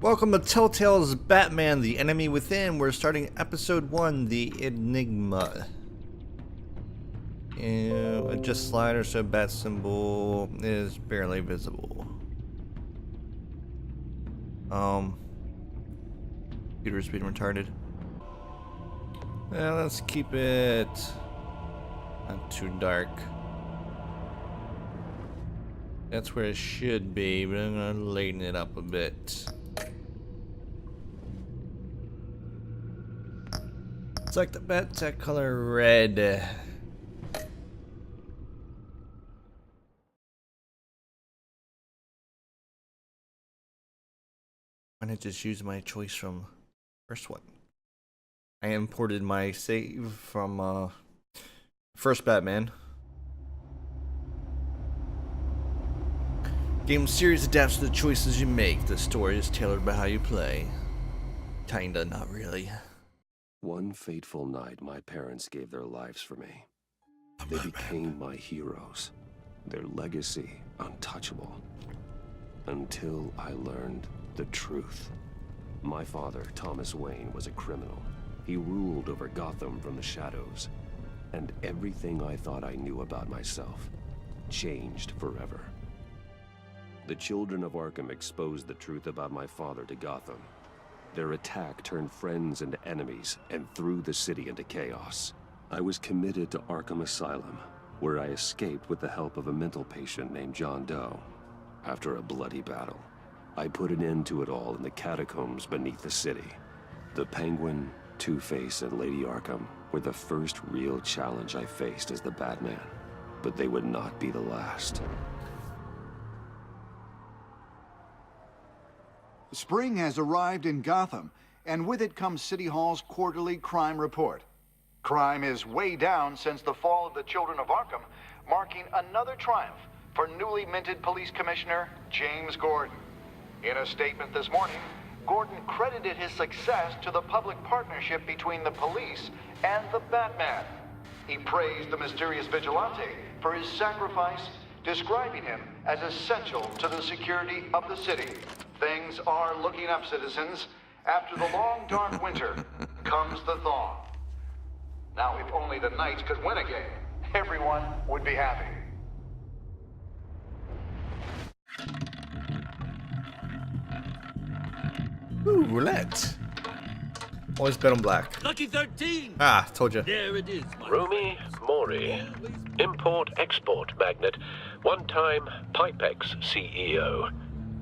Welcome to Telltale's Batman, The Enemy Within. We're starting episode 1, The Enigma. And adjust slider so bat symbol is barely visible. Computer's being retarded. Yeah, let's keep it not too dark. That's where it should be, but I'm gonna lighten it up a bit. Select the bat tech color red. Why not just use my choice from first one? I imported my save from first Batman. Game series adapts to the choices you make. The story is tailored by how you play. Kinda, not really. One fateful night, my parents gave their lives for me. They became my heroes, their legacy untouchable. Until I learned the truth. My father, Thomas Wayne, was a criminal. He ruled over Gotham from the shadows. And everything I thought I knew about myself changed forever. The children of Arkham exposed the truth about my father to Gotham. Their attack turned friends into enemies and threw the city into chaos. I was committed to Arkham Asylum, where I escaped with the help of a mental patient named John Doe. After a bloody battle, I put an end to it all in the catacombs beneath the city. The Penguin, Two-Face, and Lady Arkham were the first real challenge I faced as the Batman, but they would not be the last. Spring has arrived in Gotham, and with it comes City Hall's quarterly crime report. Crime is way down since the fall of the Children of Arkham, marking another triumph for newly minted Police Commissioner James Gordon. In a statement this morning, Gordon credited his success to the public partnership between the police and the Batman. He praised the mysterious vigilante for his sacrifice, describing him as essential to the security of the city. Things are looking up, citizens. After the long, dark winter comes the thaw. Now, if only the Knights could win again, everyone would be happy. Ooh, roulette. Always bet on black. Lucky 13! Ah, told you. There it is. Rumi Mori, import-export magnate, one-time Pipex CEO,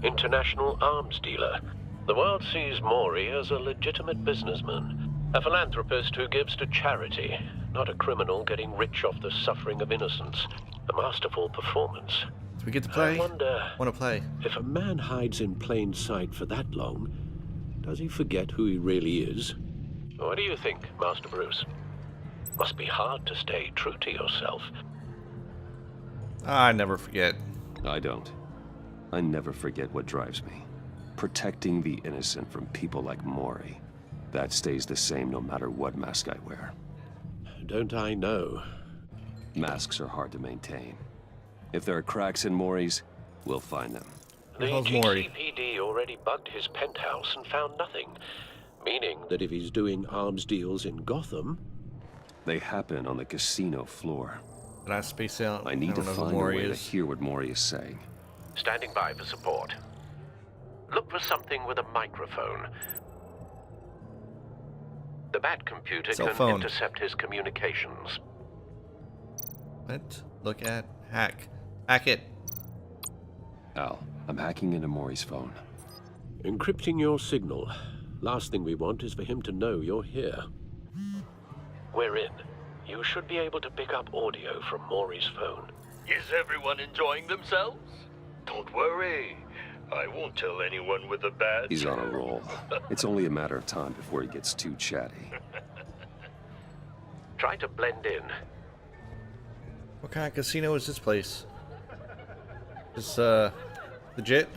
international arms dealer. The world sees Mori as a legitimate businessman, a philanthropist who gives to charity, not a criminal getting rich off the suffering of innocence. A masterful performance. Do we get to play? I wonder, Want to play? if a man hides in plain sight for that long, does he forget who he really is? What do you think, Master Bruce? Must be hard to stay true to yourself. I never forget. I don't. I never forget what drives me. Protecting the innocent from people like Mori. That stays the same no matter what mask I wear. Don't I know? Masks are hard to maintain. If there are cracks in Mori's, we'll find them. The hell's Mori? GCPD already bugged his penthouse and found nothing. Meaning that if he's doing arms deals in Gotham... They happen on the casino floor. Did I space out? I need to don't know who find a Maury way to is. hear what Mori is saying. Standing by for support. Look for something with a microphone. The Bat computer Cell can phone. intercept his communications. What? Look at hack. Hack it. Al, I'm hacking into Mori's phone. Encrypting your signal. Last thing we want is for him to know you're here. We're in. You should be able to pick up audio from Maury's phone. Is everyone enjoying themselves? Don't worry. I won't tell anyone with a badge. He's on a roll. It's only a matter of time before he gets too chatty. Try to blend in. What kind of casino is this place? Is legit?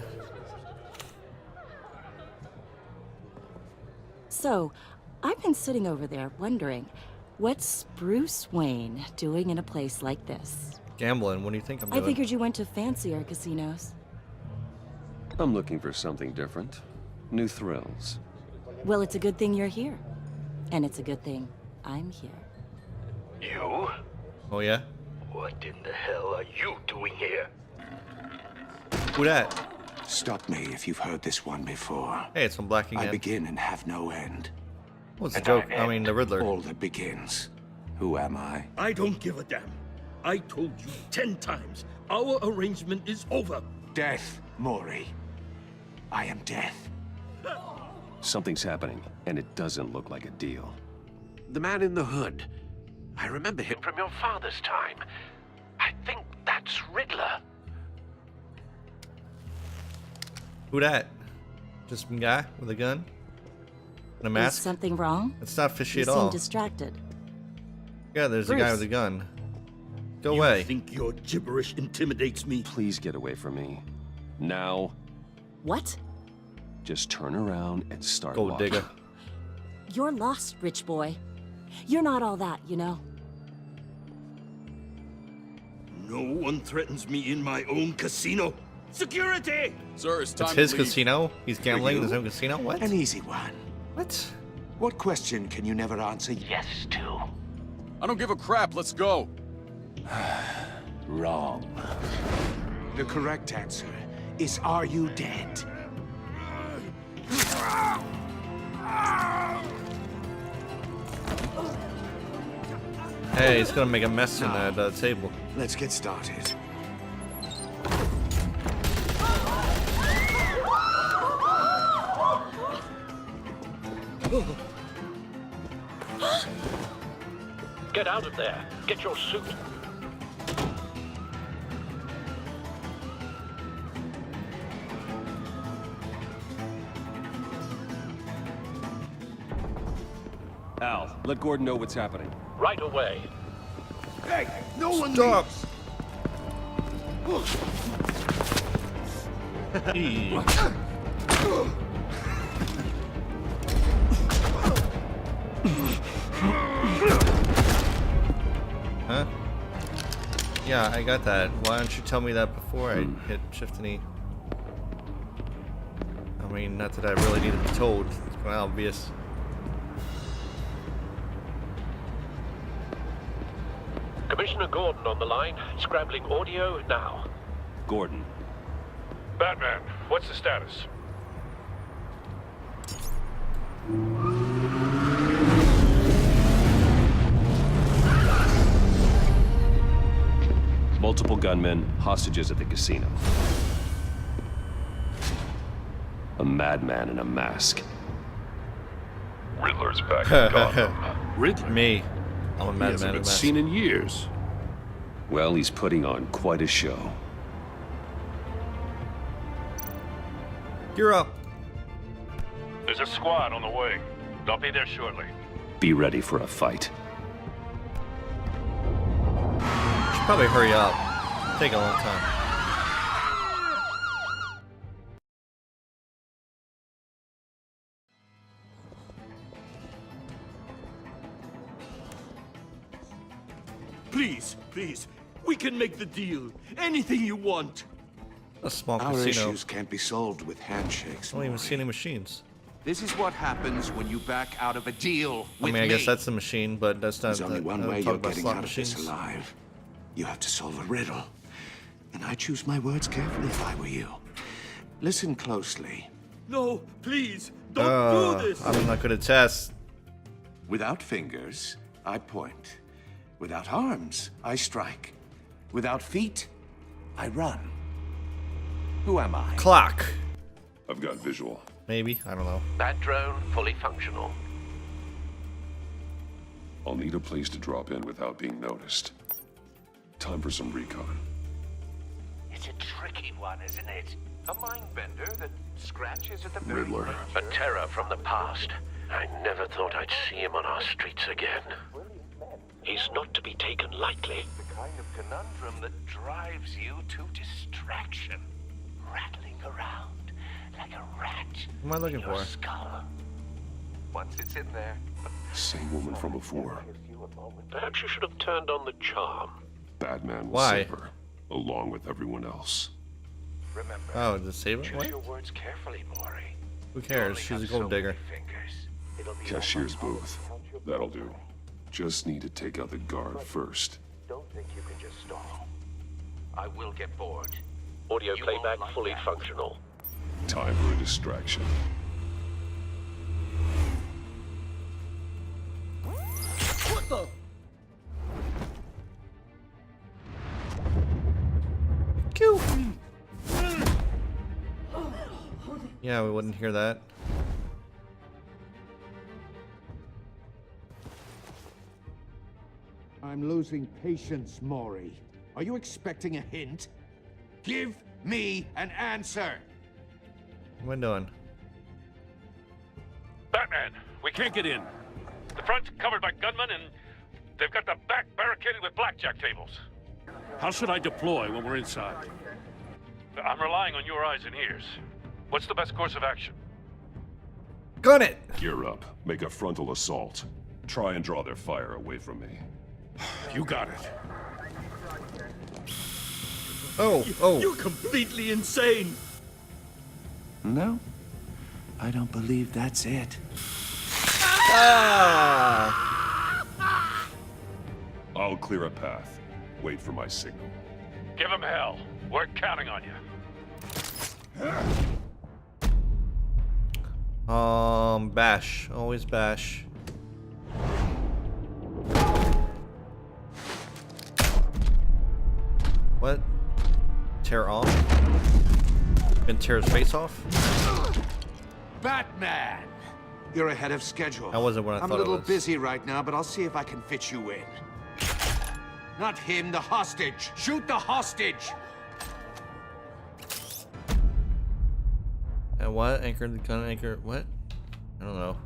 So, I've been sitting over there wondering, what's Bruce Wayne doing in a place like this? Gambling. What do you think I'm I doing? figured you went to fancier casinos. I'm looking for something different. New thrills. Well, it's a good thing you're here. And it's a good thing I'm here. You? Oh yeah? What in the hell are you doing here? Who that? Stop me if you've heard this one before. Hey, it's from Black I again. begin and have no end. What's the And joke? I I mean, the Riddler. All that begins. Who am I? I don't give a damn. I told you 10 times. Our arrangement is over. Death, Maury. I am death. Something's happening, and it doesn't look like a deal. The man in the hood. I remember him from your father's time. I think that's Riddler. Who that? Just some guy with a gun? And a Is mask? something wrong? It's not fishy You at seem all. distracted. Yeah, there's a guy Bruce. with a gun. Go You away. think your gibberish intimidates me? Please get away from me. Now, What? just turn around and start Gold walking. digger. You're lost, rich boy. You're not all that, you know. No one threatens me in my own casino. Security! Sir, it's time It's his to leave. casino? He's gambling in his you? own casino? What? An easy one. What? What question can you never answer? Yes, to. I don't give a crap. Let's go. Wrong. The correct answer is, are you dead? Hey, he's gonna make a mess in that table. Let's get started. Get out of there. Get your suit. Al, let Gordon know what's happening. Right away. Hey, no one Stop! leaves. Eee. Huh? Yeah, I got that. Why don't you tell me that before I hit shift and E? I mean, not that I really need to be told. It's quite obvious. Commissioner Gordon on the line. Scrambling audio now. Gordon, Batman, what's the status? multiple gunmen, hostages at the casino. A madman in a mask. Riddler's back in Gotham. Riddler? Me. I'm a He madman. hasn't in been a mask. seen in years. Well, he's putting on quite a show. You're up. There's a squad on the way. They'll be there shortly. Be ready for a fight. Should probably hurry up. Take a long time. Please, please. We can make the deal. Anything you want. A small Our casino. issues can't be solved with handshakes. I don't even Maury. see any machines. This is what happens when you back out of a deal I with mean, I me. guess that's the machine, but that's not. There's only one way talk you're about getting slot out of this machines. alive. You have to solve a riddle. And I choose my words carefully if I were you. Listen closely. No, please. Don't do this. I'm not good at tests. Without fingers, I point. Without arms, I strike. Without feet, I run. Who am I? Clock. I've got visual. Maybe. I don't know. That drone fully functional. I'll need a place to drop in without being noticed. Time for some recon. It's a tricky one, isn't it? A mind bender that scratches at the very Riddler. A terror from the past. I never thought I'd see him on our streets again. He's not to be taken lightly. The kind of conundrum that drives you to distraction. Rattling around like a rat. What am I looking in your for? skull. Once it's in there. Same woman from before. Perhaps you should have turned on the charm. Batman will Why? save her, along with everyone else. Remember, Oh, the save it? choose What? your words carefully, Maury. Who cares? She's a gold digger. Cashier's booth. That'll do. Just need to take out the guard first. Don't think you can just stall. I will get bored. Audio playback fully functional. Time for a distraction. What the? Q. Yeah, we wouldn't hear that. I'm losing patience, Maury. Are you expecting a hint? Give me an answer! What am I doing? Batman, we can't get in. The front's covered by gunmen, and they've got the back barricaded with blackjack tables. How should I deploy when we're inside? I'm relying on your eyes and ears. What's the best course of action? Gun it! Gear up. Make a frontal assault. Try and draw their fire away from me. You got it. Oh. You're completely insane. No, I don't believe that's it. I'll clear a path. Wait for my signal. Give them hell. We're counting on you. Bash. Always bash. What? Tear off? And tear his face off? Batman! You're ahead of schedule. That wasn't what I I'm thought a little it was. busy right now, but I'll see if I can fit you in. Not him, the hostage! Shoot the hostage! And what? Anchor the gun anchor. What? I don't know.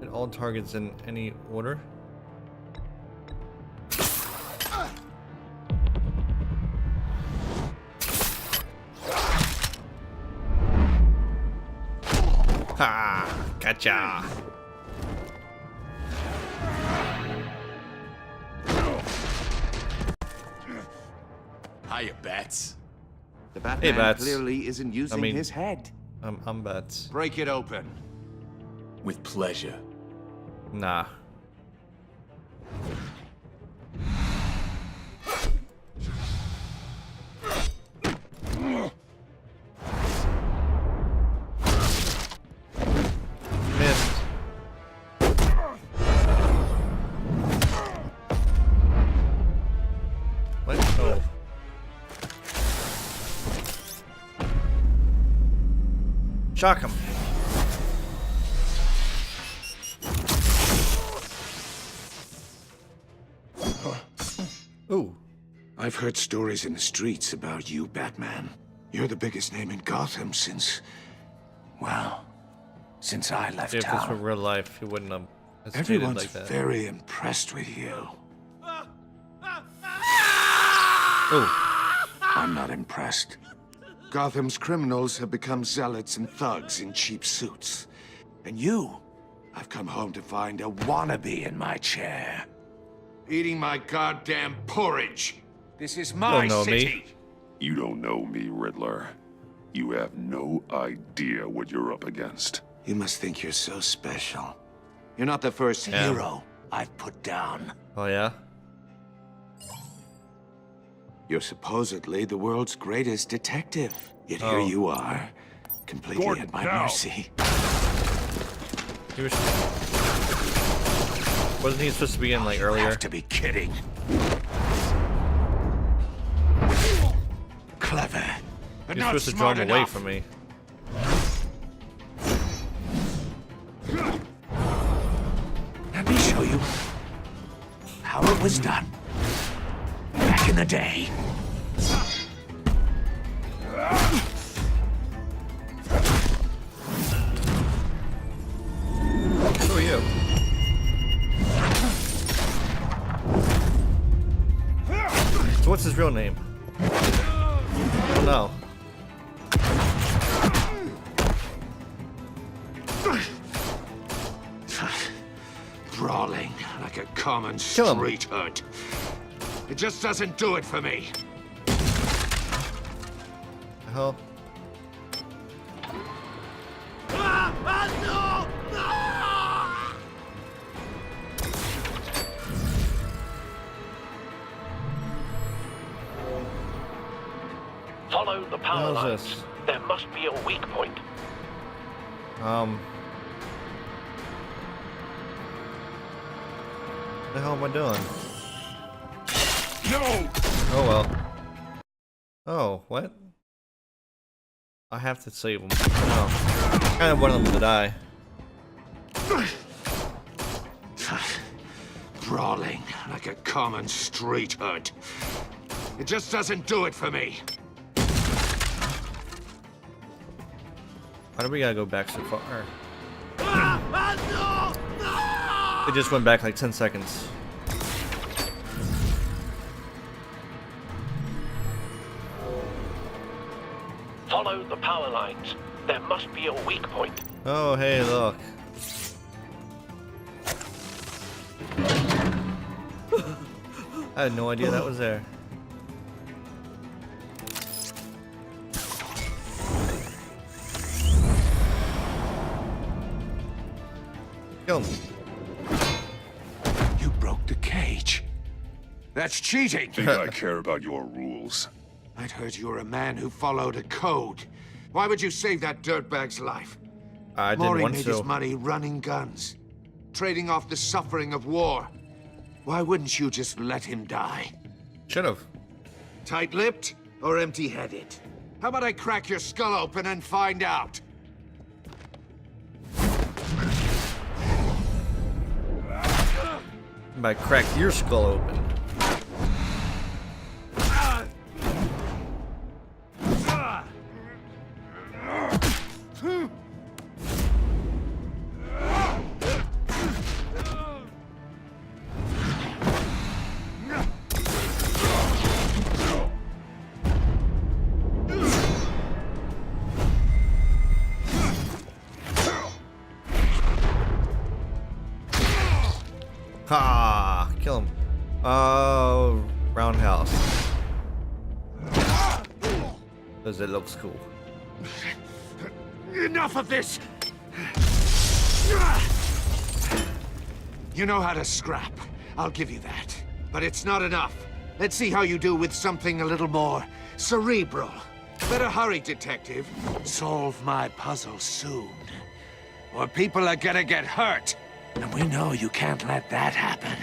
Hit all targets in any order. Ha! Gotcha! Hiya, Bats. The Batman Bats. clearly isn't using his head. I'm Bats. Break it open. With pleasure. Nah. Missed. What? Oh. Shock him. Ooh. I've heard stories in the streets about you, Batman. You're the biggest name in Gotham since... well, since I left If this were town. real life, he wouldn't have hesitated Everyone's like that. very impressed with you. Oh. I'm not impressed. Gotham's criminals have become zealots and thugs in cheap suits. And you, I've come home to find a wannabe in my chair. Eating my goddamn porridge. This is my know city. me. You don't know me, Riddler. You have no idea what you're up against. You must think you're so special. You're not the first hero I've put down. Oh yeah? You're supposedly the world's greatest detective. Yet here you are, completely at my mercy. He was... Wasn't he supposed to be in like earlier? You have to be kidding. Clever, but You're not supposed to draw smart him away enough. from me. Let me show you how it was done back in the day. Who are you? So what's his real name? Oh no. Brawling like a common Kill him. street hood. It just doesn't do it for me. The hell? power How's lines. this? There must be a weak point. What the hell am I doing? No! Oh well. Oh, what? I have to save them. No. I kind of wanted them to die. Brawling like a common street hood. It just doesn't do it for me. Why do we gotta go back so far? It just went back like 10 seconds. Follow the power lines. There must be a weak point. Oh, hey, look. I had no idea that was there. Kill him. You broke the cage. That's cheating. Think I care about your rules? I'd heard you were a man who followed a code. Why would you save that dirtbag's life? I didn't Maury want made to. his money running guns, trading off the suffering of war. Why wouldn't you just let him die? Should've. Tight-lipped or empty-headed? How about I crack your skull open and find out? I crack your skull open. Ha! Kill him. Oh, roundhouse. Because it looks cool. Enough of this! You know how to scrap. I'll give you that. But it's not enough. Let's see how you do with something a little more cerebral. Better hurry, detective. Solve my puzzle soon. Or people are gonna get hurt. And we know you can't let that happen.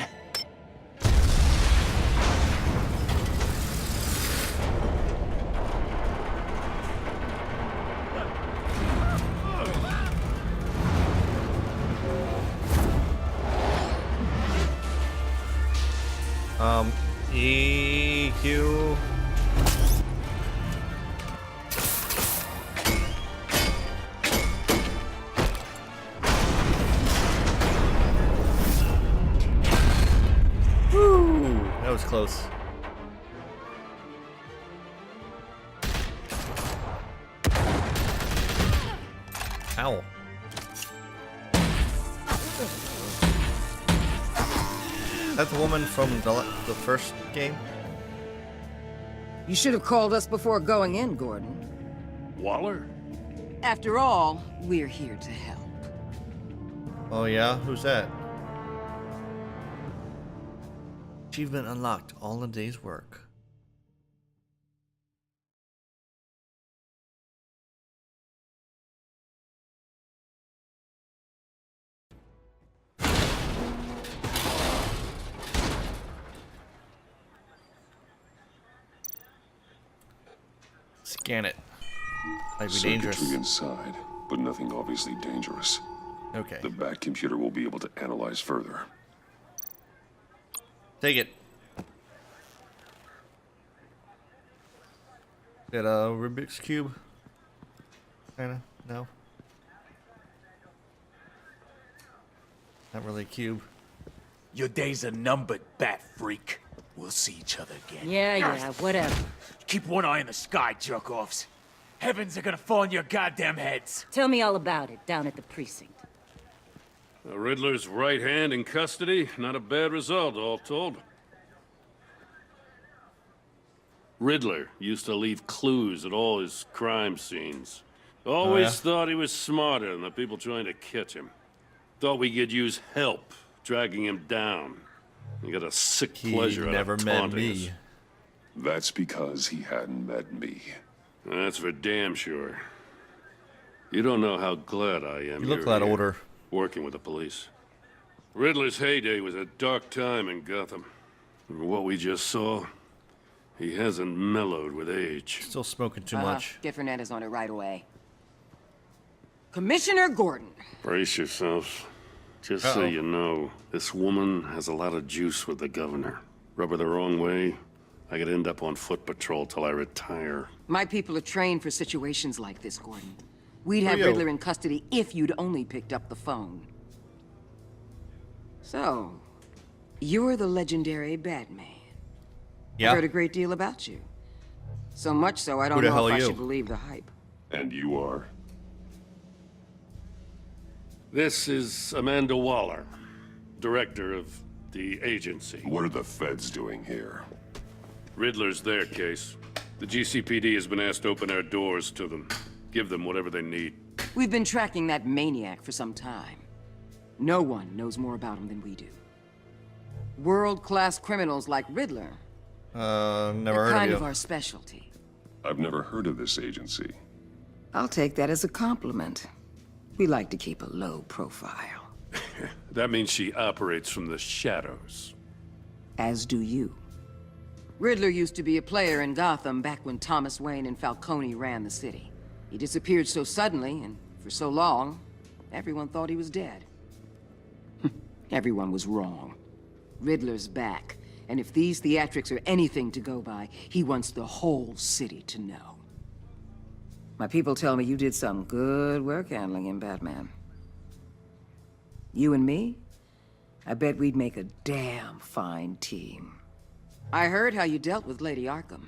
EQ. Woo! That was close. Ow. That's the woman from the first game? You should have called us before going in, Gordon. Waller? After all, we're here to help. Oh yeah? Who's that? Achievement unlocked. All a day's work. Scan it. Might be dangerous. Circuitry inside, but nothing obviously dangerous. Okay. The back computer will be able to analyze further. Take it. Got a Rubik's Cube? Kinda? No? Not really a cube. Your days are numbered, bat freak. We'll see each other again. Yeah, whatever. Keep one eye in the sky, jerk-offs. Heavens are gonna fall on your goddamn heads. Tell me all about it down at the precinct. Riddler's right hand in custody. Not a bad result, all told. Riddler used to leave clues at all his crime scenes. Always thought he was smarter than the people trying to catch him. Thought we could use help dragging him down. He got a sick pleasure out of never met taunting me. us. That's because he hadn't met me. That's for damn sure. You don't know how glad I am. You look you're a lot here, older. working with the police. Riddler's heyday was a dark time in Gotham. And what we just saw, he hasn't mellowed with age. Still smoking too much. Get Fernandez on it right away. Commissioner Gordon. Brace yourselves. Just so you know, this woman has a lot of juice with the governor. Rub her the wrong way, I could end up on foot patrol till I retire. My people are trained for situations like this, Gordon. We'd have Riddler in custody if you'd only picked up the phone. So, you're the legendary Batman. Yeah. I heard a great deal about you. So much so, I don't know if I should believe the hype. And you are? This is Amanda Waller, director of the agency. What are the feds doing here? Riddler's their case. The GCPD has been asked to open our doors to them. Give them whatever they need. We've been tracking that maniac for some time. No one knows more about him than we do. World-class criminals like Riddler. Never heard Kind of of you. our specialty. I've never heard of this agency. I'll take that as a compliment. We like to keep a low profile. That means she operates from the shadows. As do you. Riddler used to be a player in Gotham back when Thomas Wayne and Falcone ran the city. He disappeared so suddenly and for so long, everyone thought he was dead. Everyone was wrong. Riddler's back, and if these theatrics are anything to go by, he wants the whole city to know. My people tell me you did some good work handling him, Batman. You and me? I bet we'd make a damn fine team. I heard how you dealt with Lady Arkham.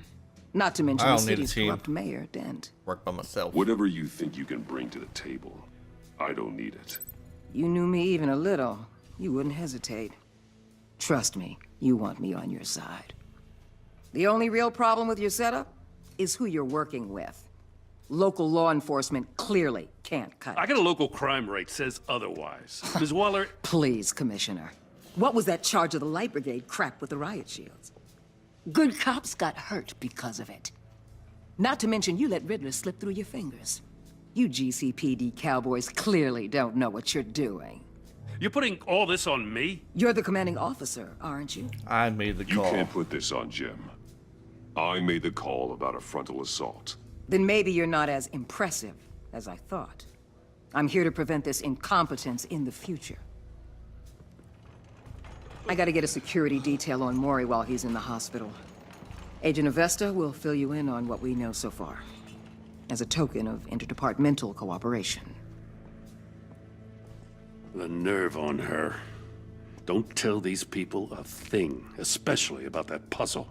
Not to mention I the don't need a city's team. corrupt mayor, Dent. Work by myself. Whatever you think you can bring to the table, I don't need it. You knew me even a little, you wouldn't hesitate. Trust me, you want me on your side. The only real problem with your setup is who you're working with. Local law enforcement clearly can't cut I it. got a local crime rate says otherwise. Ms. Waller... Please, Commissioner. What was that charge of the Light Brigade crap with the riot shields? Good cops got hurt because of it. Not to mention you let Riddler slip through your fingers. You GCPD cowboys clearly don't know what you're doing. You're putting all this on me? You're the commanding officer, aren't you? I made the You call. can't put this on Jim. I made the call about a frontal assault. Then maybe you're not as impressive as I thought. I'm here to prevent this incompetence in the future. I gotta get a security detail on Maury while he's in the hospital. Agent Avesta will fill you in on what we know so far, as a token of interdepartmental cooperation. The nerve on her. Don't tell these people a thing, especially about that puzzle.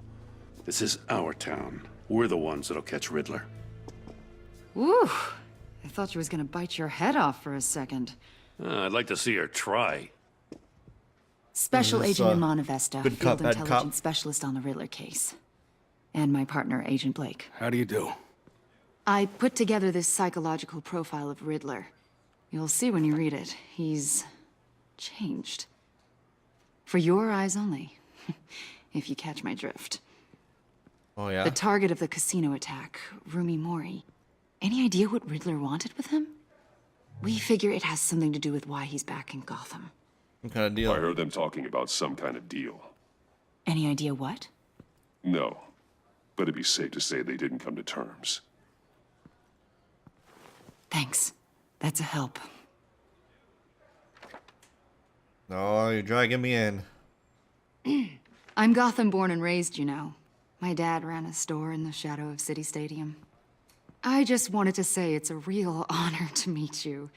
This is our town. We're the ones that'll catch Riddler. Woo! I thought you was gonna bite your head off for a second. I'd like to see her try. Special This is, Agent Iman Avesta, good cop, field bad intelligence cop. specialist on the Riddler case. And my partner, Agent Blake. How do you do? I put together this psychological profile of Riddler. You'll see when you read it. He's changed. For your eyes only, if you catch my drift. Oh, yeah? The target of the casino attack, Rumi Mori. Any idea what Riddler wanted with him? We figure it has something to do with why he's back in Gotham. What kind of deal? I heard them talking about some kind of deal. Any idea what? No, but it'd be safe to say they didn't come to terms. Thanks. That's a help. Oh, you're dragging me in. I'm Gotham born and raised, you know. My dad ran a store in the shadow of City Stadium. I just wanted to say it's a real honor to meet you.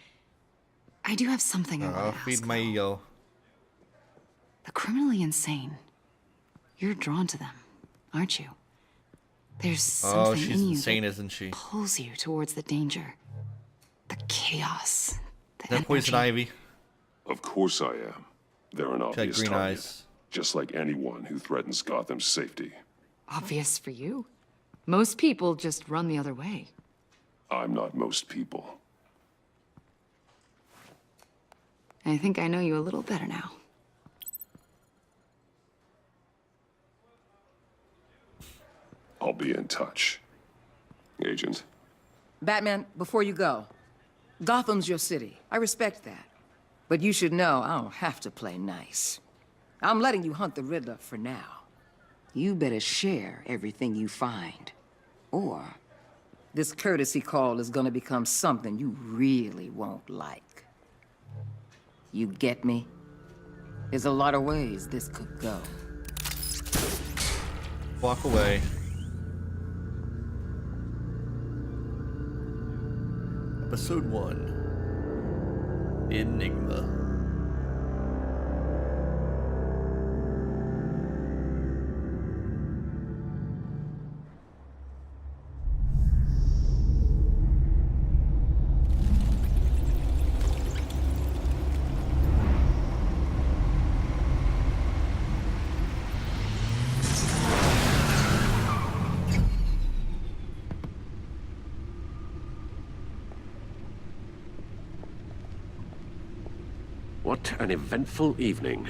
I do have something I want to Feed ask. my ego. The criminally insane. You're drawn to them, aren't you? There's something Oh, she's in you insane, that isn't she? pulls you towards the danger, the chaos, the That poison ivy. Of course I am. They're an Got obvious green target. eyes. Just like anyone who threatens Gotham's safety. Obvious for you. Most people just run the other way. I'm not most people. I think I know you a little better now. I'll be in touch. Agent. Batman, before you go, Gotham's your city. I respect that. But you should know I don't have to play nice. I'm letting you hunt the Riddler for now. You better share everything you find. Or this courtesy call is gonna become something you really won't like. You get me? There's a lot of ways this could go. Walk away. Episode 1. The Enigma. What an eventful evening.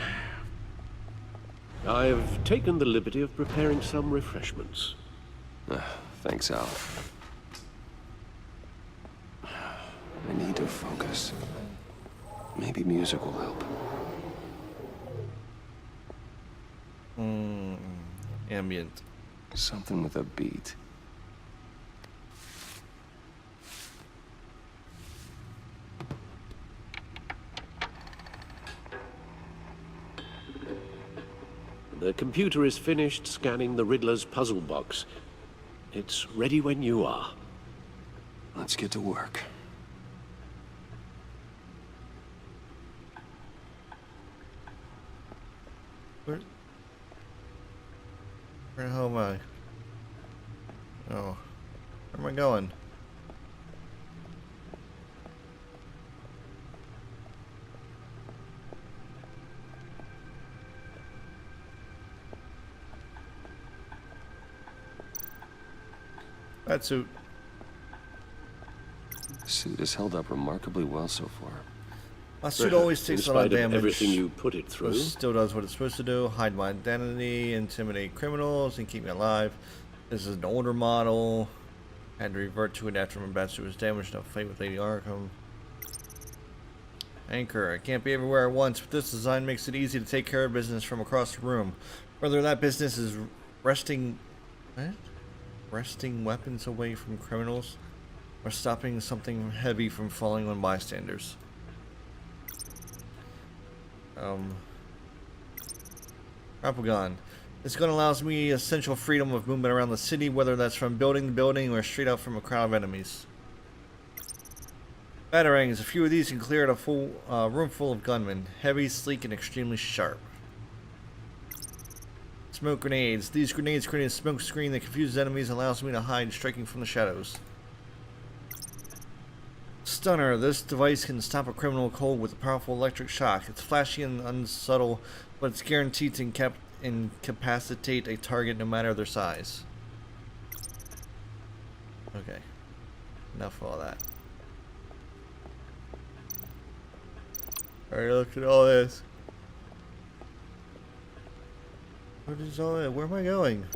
I've taken the liberty of preparing some refreshments. Thanks, Al. I need to focus. Maybe music will help. Ambient. Something with a beat. The computer is finished scanning the Riddler's puzzle box. It's ready when you are. Let's get to work. Where the hell am I? Oh. Where am I going? That suit. The suit has held up remarkably well so far. My suit always takes a lot of damage. Everything you put it through. But still does what it's supposed to do. Hide my identity, intimidate criminals, and keep me alive. This is an older model. Had to revert to it after my batsuit was damaged in a fight with Lady Arkham. Anchor. I can't be everywhere at once, but this design makes it easy to take care of business from across the room. Whether that business is wresting weapons away from criminals, or stopping something heavy from falling on bystanders. Grapple gun. This gun allows me essential freedom of movement around the city, whether that's from building to building or straight out from a crowd of enemies. Batarangs. A few of these can clear a full room full of gunmen. Heavy, sleek, and extremely sharp. Smoke grenades. These grenades create a smoke screen that confuses enemies and allows me to hide, striking from the shadows. Stunner. This device can stop a criminal cold with a powerful electric shock. It's flashy and unsubtle, but it's guaranteed to incapacitate a target no matter their size. Okay. Enough of all that. Alright, look at all this. What is all that? Where am I going?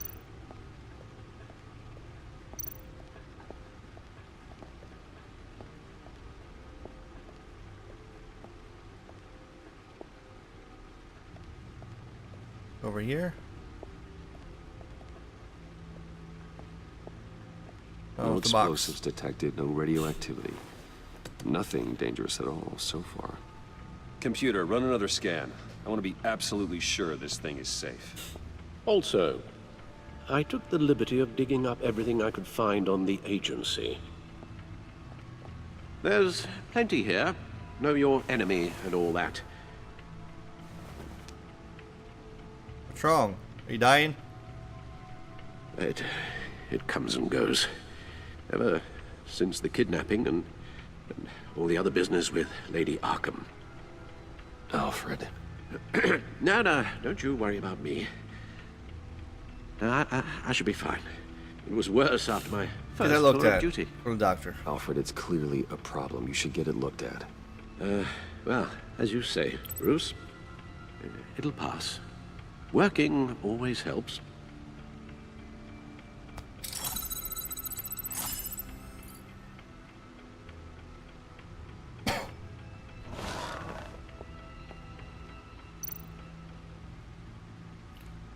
Over here? No explosives detected, no radioactivity. Nothing dangerous at all so far. Computer, run another scan. I want to be absolutely sure this thing is safe. Also, I took the liberty of digging up everything I could find on the agency. There's plenty here. Know your enemy and all that. What's wrong? Are you dying? It comes and goes. Ever since the kidnapping and all the other business with Lady Arkham. Alfred. No, don't you worry about me. No, I should be fine. It was worse after my first tour of duty. From the doctor. Alfred, it's clearly a problem. You should get it looked at. Well, as you say, Bruce, it'll pass. Working always helps.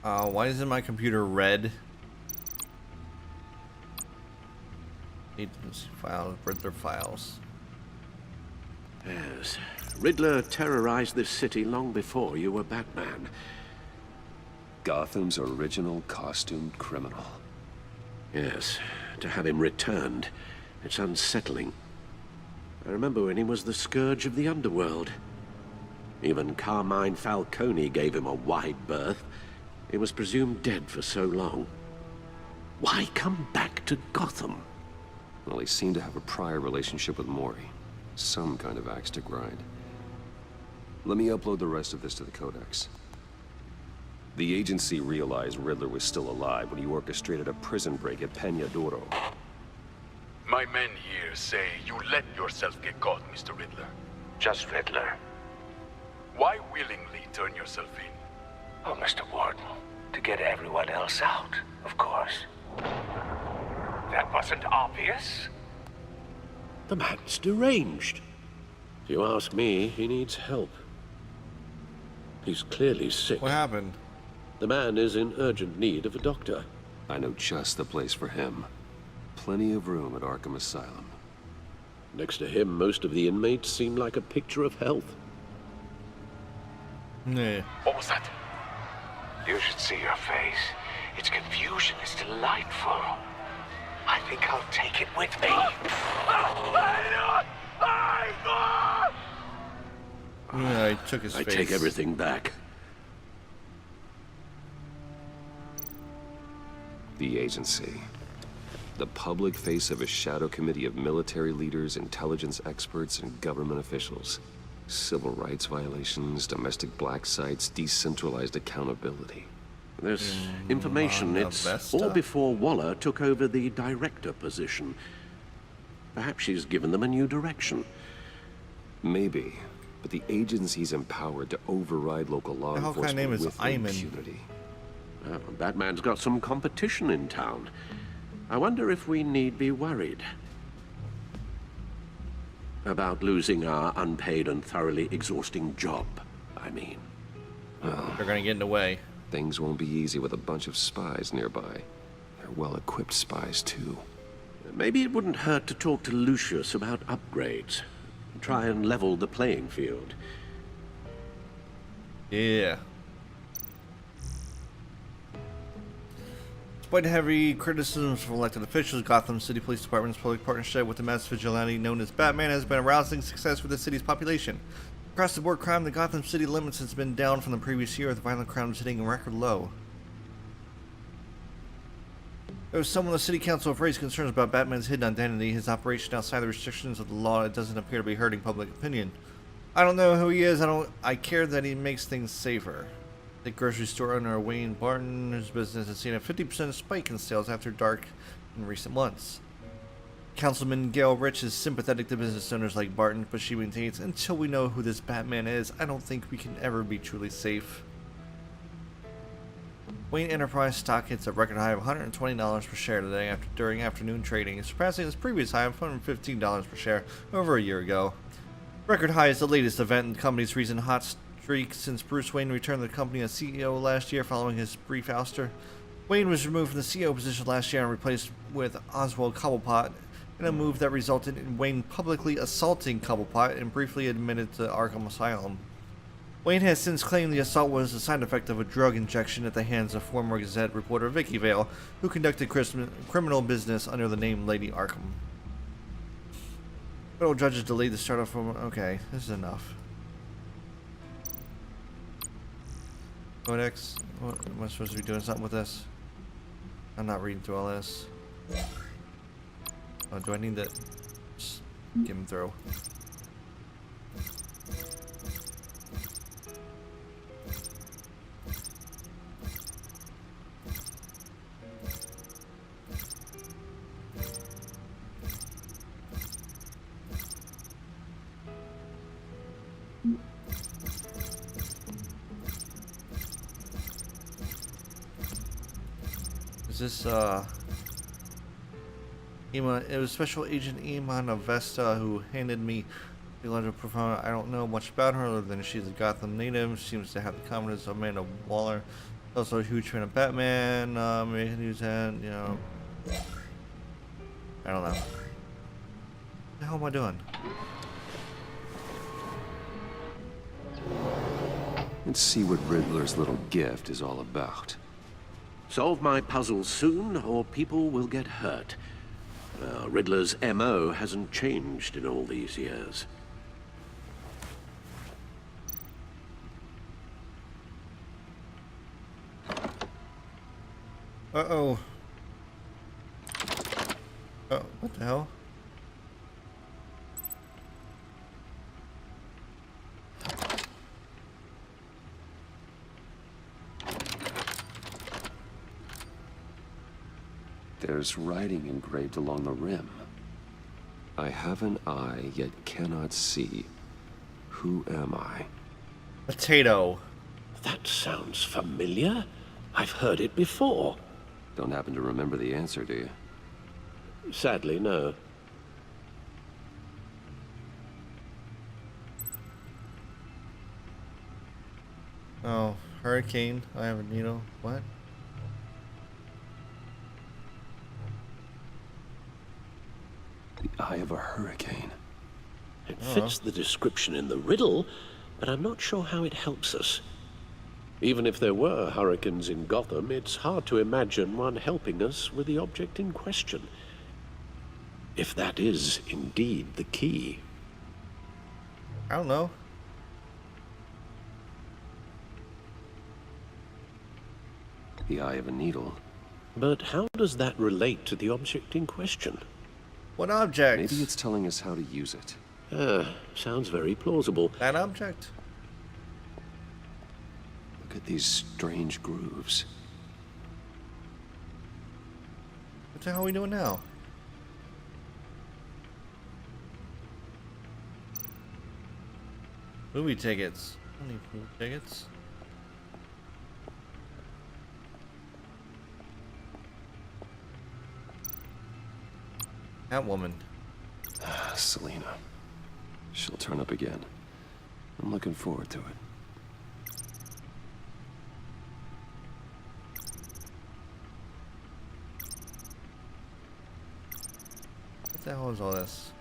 Why isn't my computer red? Agency files, Riddler files. Yes. Riddler terrorized this city long before you were Batman. Gotham's original costumed criminal. Yes. To have him returned, it's unsettling. I remember when he was the scourge of the underworld. Even Carmine Falcone gave him a wide berth. He was presumed dead for so long. Why come back to Gotham? Well, he seemed to have a prior relationship with Mori. Some kind of axe to grind. Let me upload the rest of this to the Codex. The agency realized Riddler was still alive when he orchestrated a prison break at Peñadoro. My men here say you let yourself get caught, Mr. Riddler. Just Riddler. Why willingly turn yourself in? Oh, Mr. Warden, to get everyone else out, of course. That wasn't obvious. The man's deranged. If you ask me, he needs help. He's clearly sick. What happened? The man is in urgent need of a doctor. I know just the place for him. Plenty of room at Arkham Asylum. Next to him, most of the inmates seem like a picture of health. Nah. What was that? You should see your face. Its confusion is delightful. I think I'll take it with me. Yeah, I took his face. I take everything back. The agency. The public face of a shadow committee of military leaders, intelligence experts, and government officials. Civil rights violations, domestic black sites, decentralized accountability. This information, it's all before Waller took over the director position. Perhaps she's given them a new direction. Maybe, but the agency's empowered to override local law enforcement with impunity. Well, Batman's got some competition in town. I wonder if we need be worried about losing our unpaid and thoroughly exhausting job, I mean. Well, they're gonna get in the way. Things won't be easy with a bunch of spies nearby. They're well-equipped spies, too. Maybe it wouldn't hurt to talk to Lucius about upgrades. Try and level the playing field. Yeah. Despite heavy criticisms from elected officials, Gotham City Police Department's public partnership with the mass vigilante known as Batman has been a rousing success with the city's population. Across the board crime in the Gotham City limits has been down from the previous year, with violent crime hitting a record low. There was someone on the city council have raised concerns about Batman's hidden identity, his operation outside the restrictions of the law. It doesn't appear to be hurting public opinion. I don't know who he is. I care that he makes things safer. The grocery store owner Wayne Barton, whose business has seen a 50% spike in sales after dark in recent months. Councilman Gail Rich is sympathetic to business owners like Barton, but she maintains, until we know who this Batman is, I don't think we can ever be truly safe. Wayne Enterprise stock hits a record high of $120 per share today during afternoon trading, surpassing its previous high of $115 per share over a year ago. Record high is the latest event in the company's recent hot streak since Bruce Wayne returned to the company as CEO last year following his brief ouster. Wayne was removed from the CEO position last year and replaced with Oswald Cobblepot, in a move that resulted in Wayne publicly assaulting Cobblepot and briefly admitted to Arkham Asylum. Wayne has since claimed the assault was a side effect of a drug injection at the hands of former Gazette reporter Vicky Vale, who conducted criminal business under the name Lady Arkham. Federal judges delayed the start of okay, this is enough. Codex? What, am I supposed to be doing something with this? I'm not reading through all this. Oh, do I need to just get him through? Is this, it was Special Agent Iman Avesta who handed me the letter profound. I don't know much about her other than she's a Gotham native, seems to have the confidence of Amanda Waller, Also a huge fan of Batman, American News and, you know. I don't know. What the hell am I doing? Let's see what Riddler's little gift is all about. Solve my puzzles soon, or people will get hurt. Riddler's MO hasn't changed in all these years. Uh-oh. Oh, what the hell? There's writing engraved along the rim. I have an eye, yet cannot see. Who am I? Potato. That sounds familiar. I've heard it before. Don't happen to remember the answer, do you? Sadly, no. Oh, hurricane. I have a needle. What? The eye of a hurricane. It fits the description in the riddle, but I'm not sure how it helps us. Even if there were hurricanes in Gotham, it's hard to imagine one helping us with the object in question. If that is indeed the key. I don't know. The eye of a needle. But how does that relate to the object in question? What object? Maybe it's telling us how to use it. Sounds very plausible. That object? Look at these strange grooves. What the hell are we doing now? Movie tickets. I don't need movie tickets. That woman. Selena. She'll turn up again. I'm looking forward to it. What the hell is all this?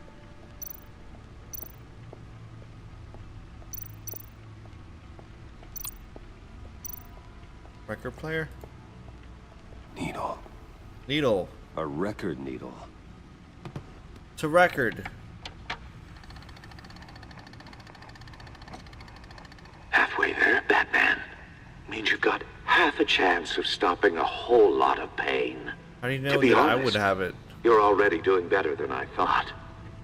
Record player? Needle. Needle. A record needle. It's a record. Halfway there, Batman. Means you've got half a chance of stopping a whole lot of pain. How do you know To be that I honest, would have it? You're already doing better than I thought.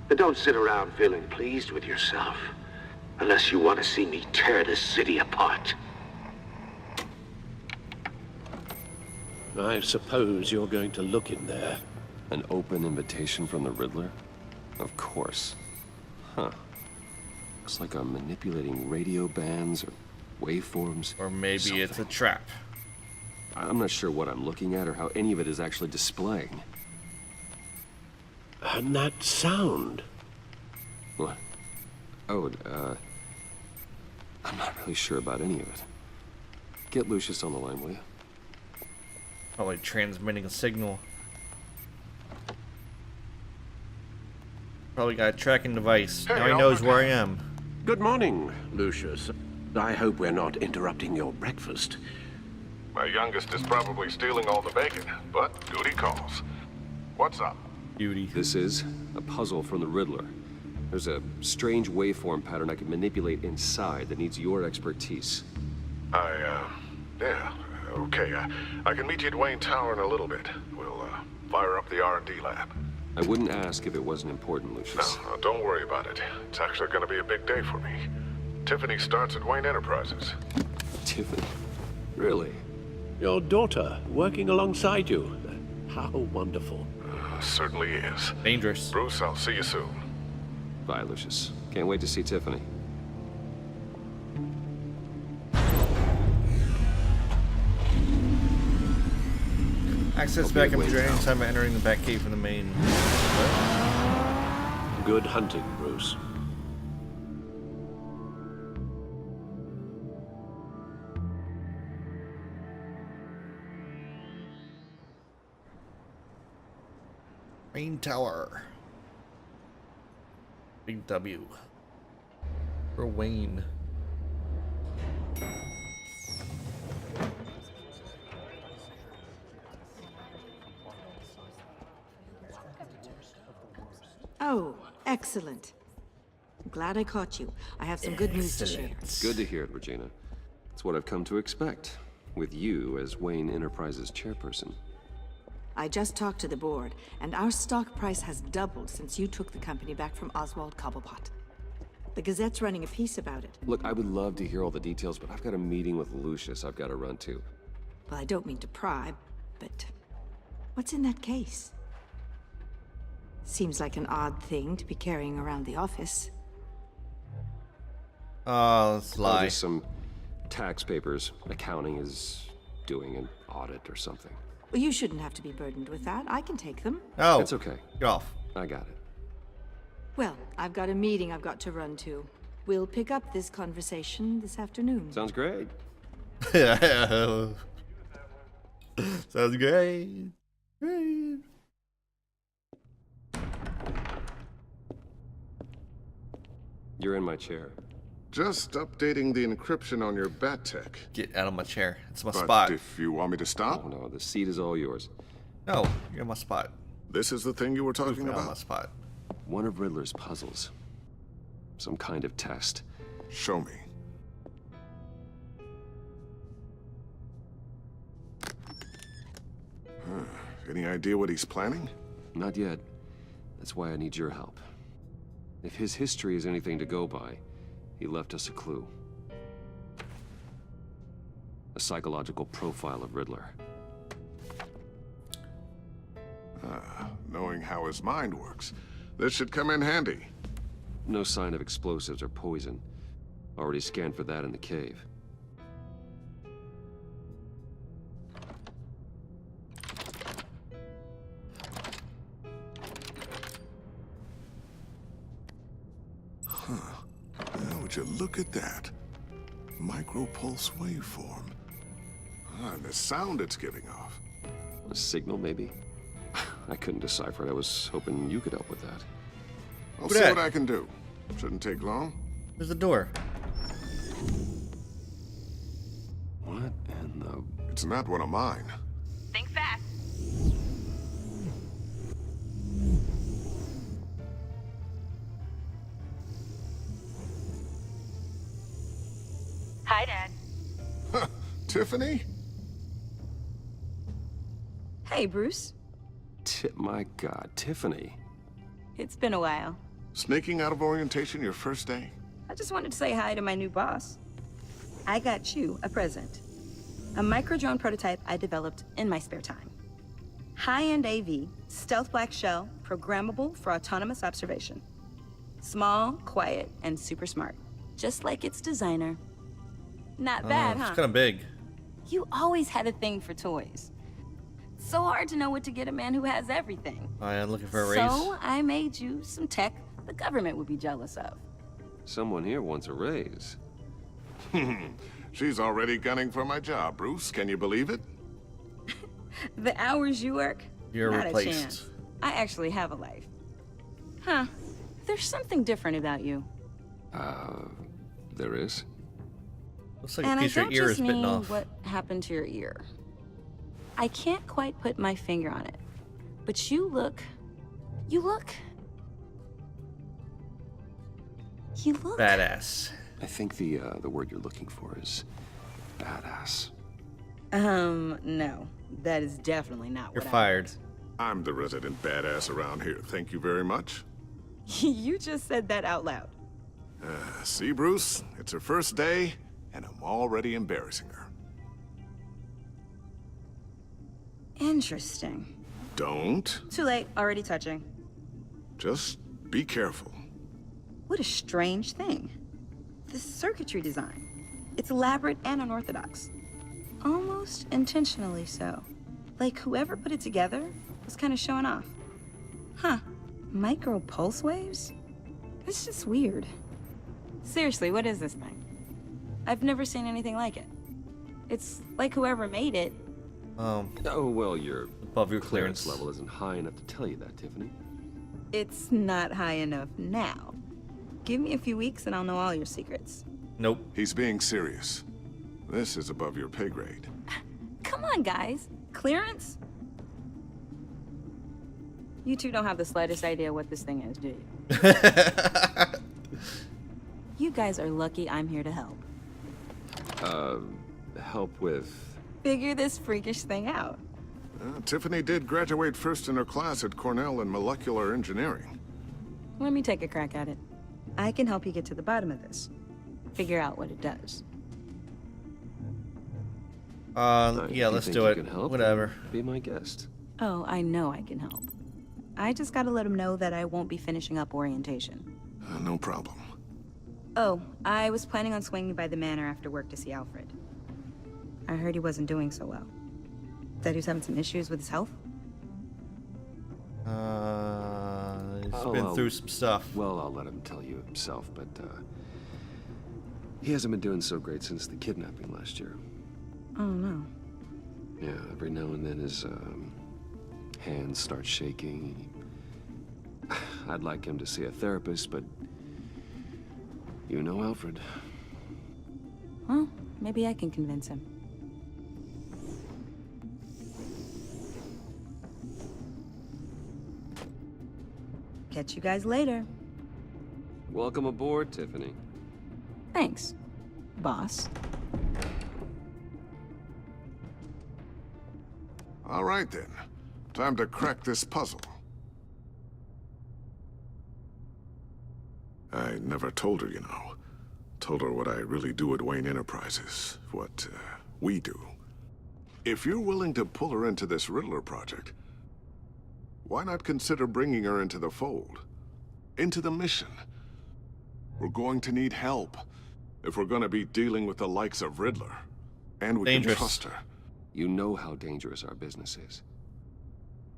But don't sit around feeling pleased with yourself. Unless you want to see me tear this city apart. I suppose you're going to look in there. An open invitation from the Riddler? Of course. Huh. Looks like I'm manipulating radio bands or waveforms. Or maybe it's a trap. I'm not sure what I'm looking at or how any of it is actually displaying. And that sound. What? Oh, I'm not really sure about any of it. Get Lucius on the line, will you? Probably transmitting a signal. Probably got a tracking device. Hey, now he knows where I am. Good morning, Lucius. I hope we're not interrupting your breakfast. My youngest is probably stealing all the bacon, but duty calls. What's up? Duty. This is a puzzle from the Riddler. There's a strange waveform pattern I can manipulate inside that needs your expertise. Yeah, okay. I can meet you at Wayne Tower in a little bit. We'll, fire up the R&D lab. I wouldn't ask if it wasn't important, Lucius. No, don't worry about it. It's actually gonna be a big day for me. Tiffany starts at Wayne Enterprises. Tiffany? Really? Your daughter, working alongside you. How wonderful. Certainly is. Dangerous. Bruce, I'll see you soon. Bye, Lucius. Can't wait to see Tiffany. Access back computer anytime by entering the back cave from the main. Good hunting, Bruce. Main tower. Big W. For Wayne. Oh, excellent. I'm glad I caught you. I have some good news to share. Good to hear it, Regina. It's what I've come to expect, with you as Wayne Enterprises chairperson. I just talked to the board, and our stock price has doubled since you took the company back from Oswald Cobblepot. The Gazette's running a piece about it. Look, I would love to hear all the details, but I've got a meeting with Lucius I've got to run to. Well, I don't mean to pry, but what's in that case? Seems like an odd thing to be carrying around the office. Oh, let's lie. Just some tax papers. Accounting is doing an audit or something. Well, you shouldn't have to be burdened with that. I can take them. Oh, it's okay. Get off. I got it. Well, I've got a meeting I've got to run to. We'll pick up this conversation this afternoon. Sounds great. Sounds great. Great. You're in my chair. Just updating the encryption on your bat tech. Get out of my chair. It's my But spot. if you want me to stop? Oh, no, the seat is all yours. No, you're in my spot. This is the thing you were talking Move out of my about? spot. One of Riddler's puzzles. Some kind of test. Show me. Any idea what he's planning? Not yet. That's why I need your help. If his history is anything to go by, he left us a clue. A psychological profile of Riddler. Knowing how his mind works, this should come in handy. No sign of explosives or poison. Already scanned for that in the cave. Now, would you look at that? Micropulse waveform. And the sound it's giving off. A signal, maybe? I couldn't decipher it. I was hoping you could help with that. I'll see what I can do. Shouldn't take long. There's a door. What in the... It's not one of mine. Think fast. Hi, Dad. Tiffany? Hey, Bruce. My God, Tiffany. It's been a while. Sneaking out of orientation your first day? I just wanted to say hi to my new boss. I got you a present. A micro-drone prototype I developed in my spare time. High-end AV, stealth black shell, programmable for autonomous observation. Small, quiet, and super smart. Just like its designer. Not bad, huh? It's kind of big. You always had a thing for toys. So hard to know what to get a man who has everything. I am looking for a raise. So I made you some tech the government would be jealous of. Someone here wants a raise. She's already gunning for my job, Bruce. Can you believe it? The hours you work? You're not replaced. a chance. I actually have a life. Huh. There's something different about you. There is? Looks like And a I piece of don't your ear just is bitten mean off. what happened to your ear. I can't quite put my finger on it. But you look... Badass. I think the word you're looking for is badass. No. That is definitely not You're what fired. I'm the resident badass around here. Thank you very much. You just said that out loud. See, Bruce? It's her first day, and I'm already embarrassing her. Interesting. Don't. Too late. Already touching. Just be careful. What a strange thing. This circuitry design. It's elaborate and unorthodox. Almost intentionally so. Like whoever put it together was kind of showing off. Huh. Micro pulse waves? It's just weird. Seriously, what is this thing? I've never seen anything like it. It's like whoever made it Oh, well, your above your clearance level isn't high enough to tell you that, Tiffany. It's not high enough now. Give me a few weeks and I'll know all your secrets. Nope. He's being serious. This is above your pay grade. Come on, guys. Clearance? You two don't have the slightest idea what this thing is, do you? You guys are lucky I'm here to help. Help with... Figure this freakish thing out. Tiffany did graduate first in her class at Cornell in molecular engineering. Let me take a crack at it. I can help you get to the bottom of this. Figure out what it does. Yeah, let's do it. Whatever. Be my guest. Oh, I know I can help. I just gotta let him know that I won't be finishing up orientation. No problem. Oh, I was planning on swinging by the manor after work to see Alfred. I heard he wasn't doing so well. That he was having some issues with his health? He's been through some stuff. Well, I'll let him tell you himself, but, he hasn't been doing so great since the kidnapping last year. Oh, no. Yeah, every now and then his, hands start shaking. I'd like him to see a therapist, but you know Alfred. Well, maybe I can convince him. Catch you guys later. Welcome aboard, Tiffany. Thanks, boss. All right, then. Time to crack this puzzle. I never told her, you know. Told her what I really do at Wayne Enterprises. What, we do. If you're willing to pull her into this Riddler project, why not consider bringing her into the fold? Into the mission? We're going to need help if we're going to be dealing with the likes of Riddler. And we can trust her. You know how dangerous our business is.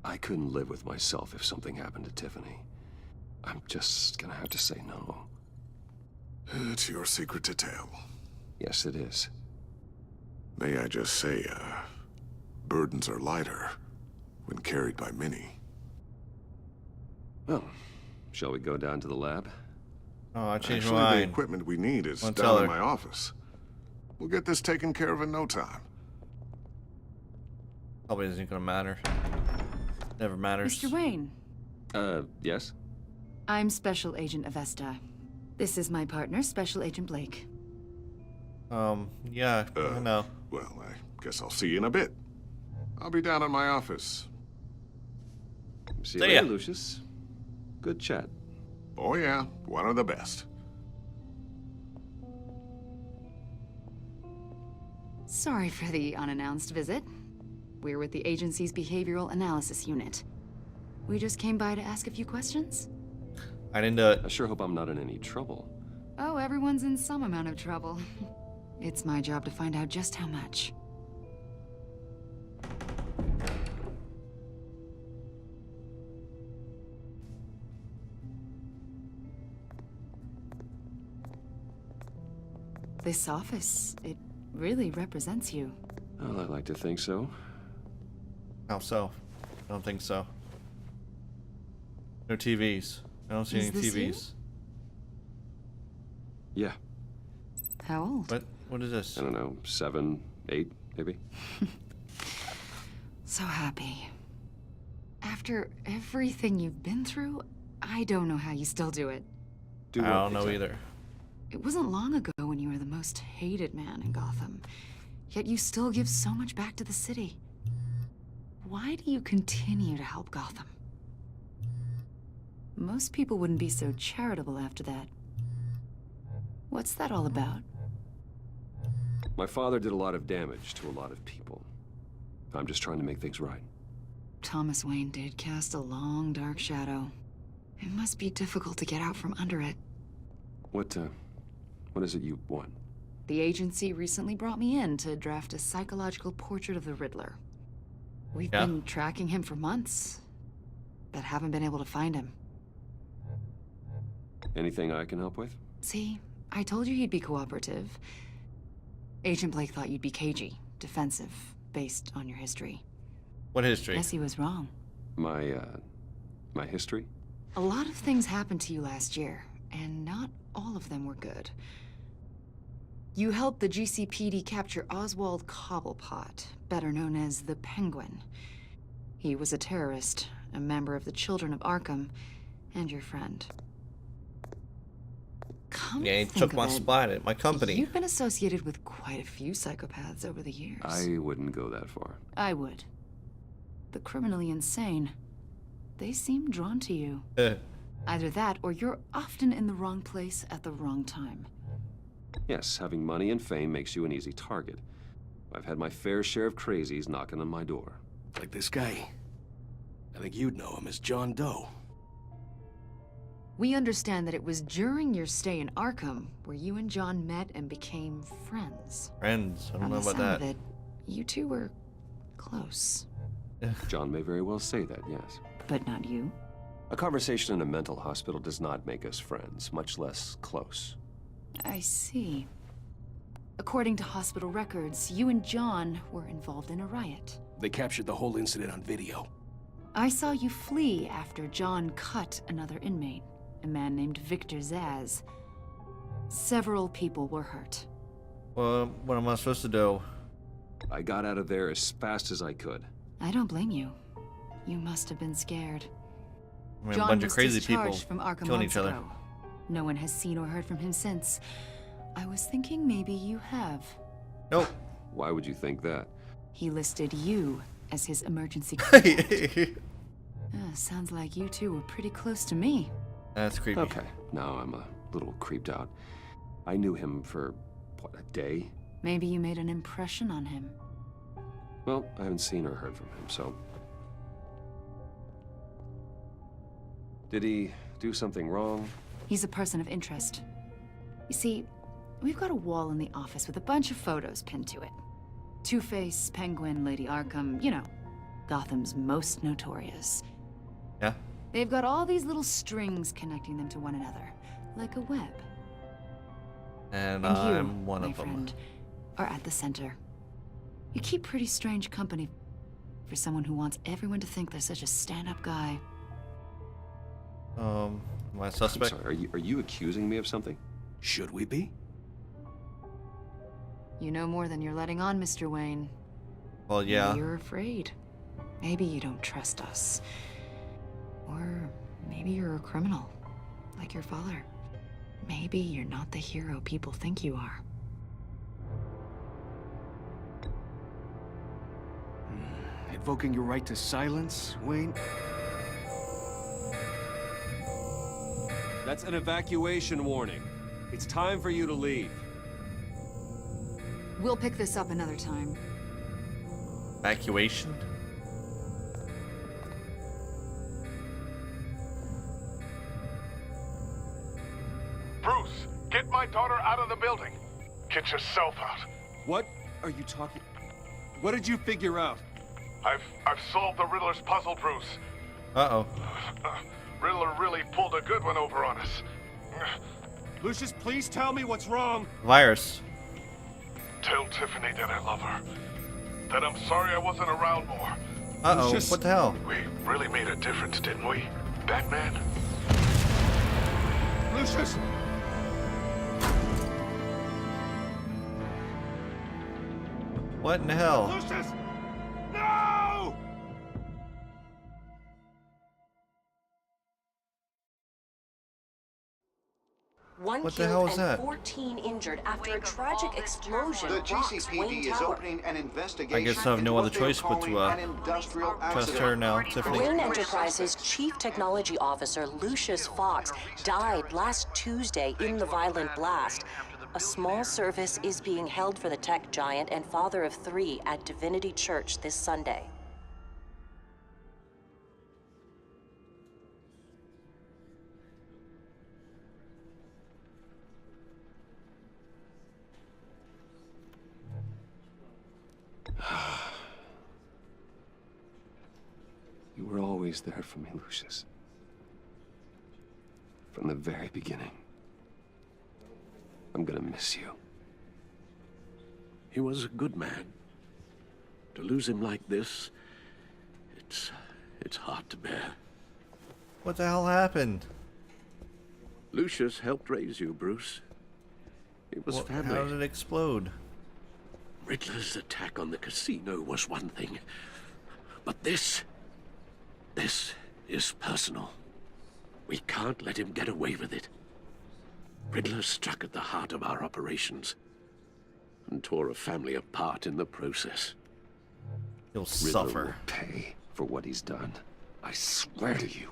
I couldn't live with myself if something happened to Tiffany. I'm just gonna have to say no. It's your secret to tell. Yes, it is. May I just say, burdens are lighter when carried by many. Well, shall we go down to the lab? Oh, I changed my Actually, mind. the equipment we need is Don't down tell in her. my office. We'll get this taken care of in no time. Probably isn't gonna matter. Never matters. Mr. Wayne, Yes? I'm Special Agent Avesta. This is my partner, Special Agent Blake. Yeah, I know. Well, I guess I'll see you in a bit. I'll be down in my office. See you later, Lucius. Good chat. Oh yeah, one of the best. Sorry for the unannounced visit. We're with the agency's behavioral analysis unit. We just came by to ask a few questions. I didn't do it. I sure hope I'm not in any trouble. Oh, everyone's in some amount of trouble. It's my job to find out just how much. This office, it really represents you. Well, I like to think so. How so? I don't think so. No TVs. I don't see Is any this you? TVs. Yeah. How old? What is this? I don't know, 7, 8, maybe? So happy. After everything you've been through, I don't know how you still do it. I don't know either. It wasn't long ago when you were the most hated man in Gotham, yet you still give so much back to the city. Why do you continue to help Gotham? Most people wouldn't be so charitable after that. What's that all about? My father did a lot of damage to a lot of people. I'm just trying to make things right. Thomas Wayne did cast a long, dark shadow. It must be difficult to get out from under it. What is it you want? The agency recently brought me in to draft a psychological portrait of the Riddler. We've been tracking him for months, but haven't been able to find him. Anything I can help with? See, I told you he'd be cooperative. Agent Blake thought you'd be cagey, defensive, based on your history. What history? Guess he was wrong. My history? A lot of things happened to you last year, and not all of them were good. You helped the GCPD capture Oswald Cobblepot, better known as the Penguin. He was a terrorist, a member of the Children of Arkham, and your friend. Come Yeah, he to think took of my it, spot at my company. You've been associated with quite a few psychopaths over the years. I wouldn't go that far. I would. The criminally insane. They seem drawn to you. Either that, or you're often in the wrong place at the wrong time. Yes, having money and fame makes you an easy target. I've had my fair share of crazies knocking on my door. Like this guy. I think you'd know him as John Doe. We understand that it was during your stay in Arkham where you and John met and became friends. Friends? I don't know about On the sound that. of it, you two were close. John may very well say that, yes. But not you. A conversation in a mental hospital does not make us friends, much less close. I see. According to hospital records, you and John were involved in a riot. They captured the whole incident on video. I saw you flee after John cut another inmate, a man named Victor Zaz. Several people were hurt. Well, what am I supposed to do? I got out of there as fast as I could. I don't blame you. You must have been scared. I mean, John a bunch of was crazy people discharged from Arkham killing months each other. ago. No one has seen or heard from him since. I was thinking maybe you have. Nope. Why would you think that? He listed you as his emergency sounds like you two were pretty close to me. That's creepy. Okay, now I'm a little creeped out. I knew him for, what, a day? Maybe you made an impression on him. Well, I haven't seen or heard from him, so... Did he do something wrong? He's a person of interest. You see, we've got a wall in the office with a bunch of photos pinned to it. Two-Face, Penguin, Lady Arkham, you know, Gotham's most notorious. Yeah? They've got all these little strings connecting them to one another, like a web. And you, I'm one my of them. friend, are at the center. You keep pretty strange company for someone who wants everyone to think they're such a stand-up guy. Am I a suspect? I'm sorry, are you accusing me of something? Should we be? You know more than you're letting on, Mr. Wayne. Well, yeah. Maybe you're afraid. Maybe you don't trust us. Or maybe you're a criminal, like your father. Maybe you're not the hero people think you are. Invoking your right to silence, Wayne? That's an evacuation warning. It's time for you to leave. We'll pick this up another time. Evacuation? Bruce, get my daughter out of the building. Get yourself out. What are you talking... What did you figure out? I've solved the Riddler's puzzle, Bruce. Uh-oh. Riddler really pulled a good one over on us. Lucius, please tell me what's wrong. Virus. Tell Tiffany that I love her. That I'm sorry I wasn't around more. Uh-oh, Lucius, what the hell? We really made a difference, didn't we, Batman? Lucius! What in the hell? Lucius! No! One What the killed hell is and that? 14 injured after a tragic explosion The rocks Wayne GCPD is Tower. opening an investigation. I guess I have no into other what they are choice but to calling an industrial trust accident. her now, Tiffany. Wayne Enterprises Chief Technology Officer Lucius Fox died last Tuesday in the violent blast. A small service is being held for the tech giant and father of 3 at Divinity Church this Sunday. You were always there for me, Lucius. From the very beginning. I'm gonna miss you. He was a good man. To lose him like this, it's hard to bear. What the hell happened? Lucius helped raise you, Bruce. It was family. How did it explode? Riddler's attack on the casino was one thing. But this is personal. We can't let him get away with it. Riddler struck at the heart of our operations and tore a family apart in the process. He'll Riddler suffer. will pay for what he's done. I swear to you,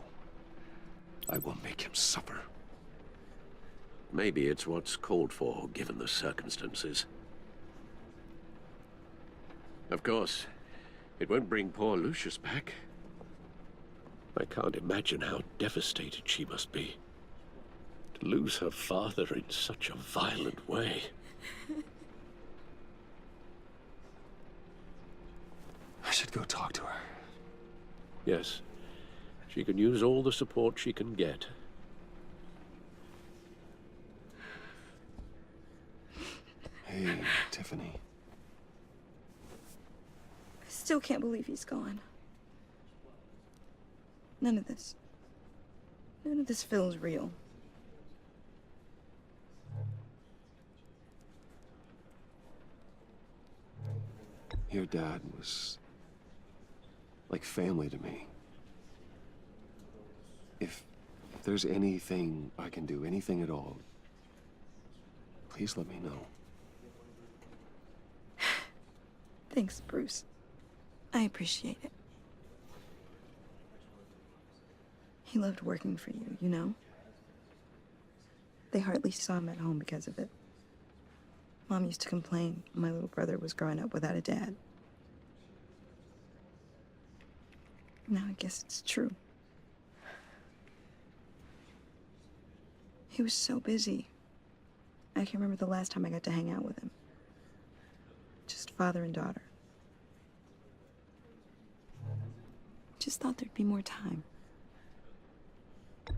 I will make him suffer. Maybe it's what's called for, given the circumstances. Of course, it won't bring poor Lucius back. I can't imagine how devastated she must be. To lose her father in such a violent way. I should go talk to her. Yes, she can use all the support she can get. Hey, Tiffany. I still can't believe he's gone. None of this feels real. Your dad was like family to me. If there's anything I can do, anything at all, please let me know. Thanks, Bruce. I appreciate it. He loved working for you, you know? They hardly saw him at home because of it. Mom used to complain my little brother was growing up without a dad. Now I guess it's true. He was so busy. I can remember the last time I got to hang out with him. Just father and daughter. Just thought there'd be more time.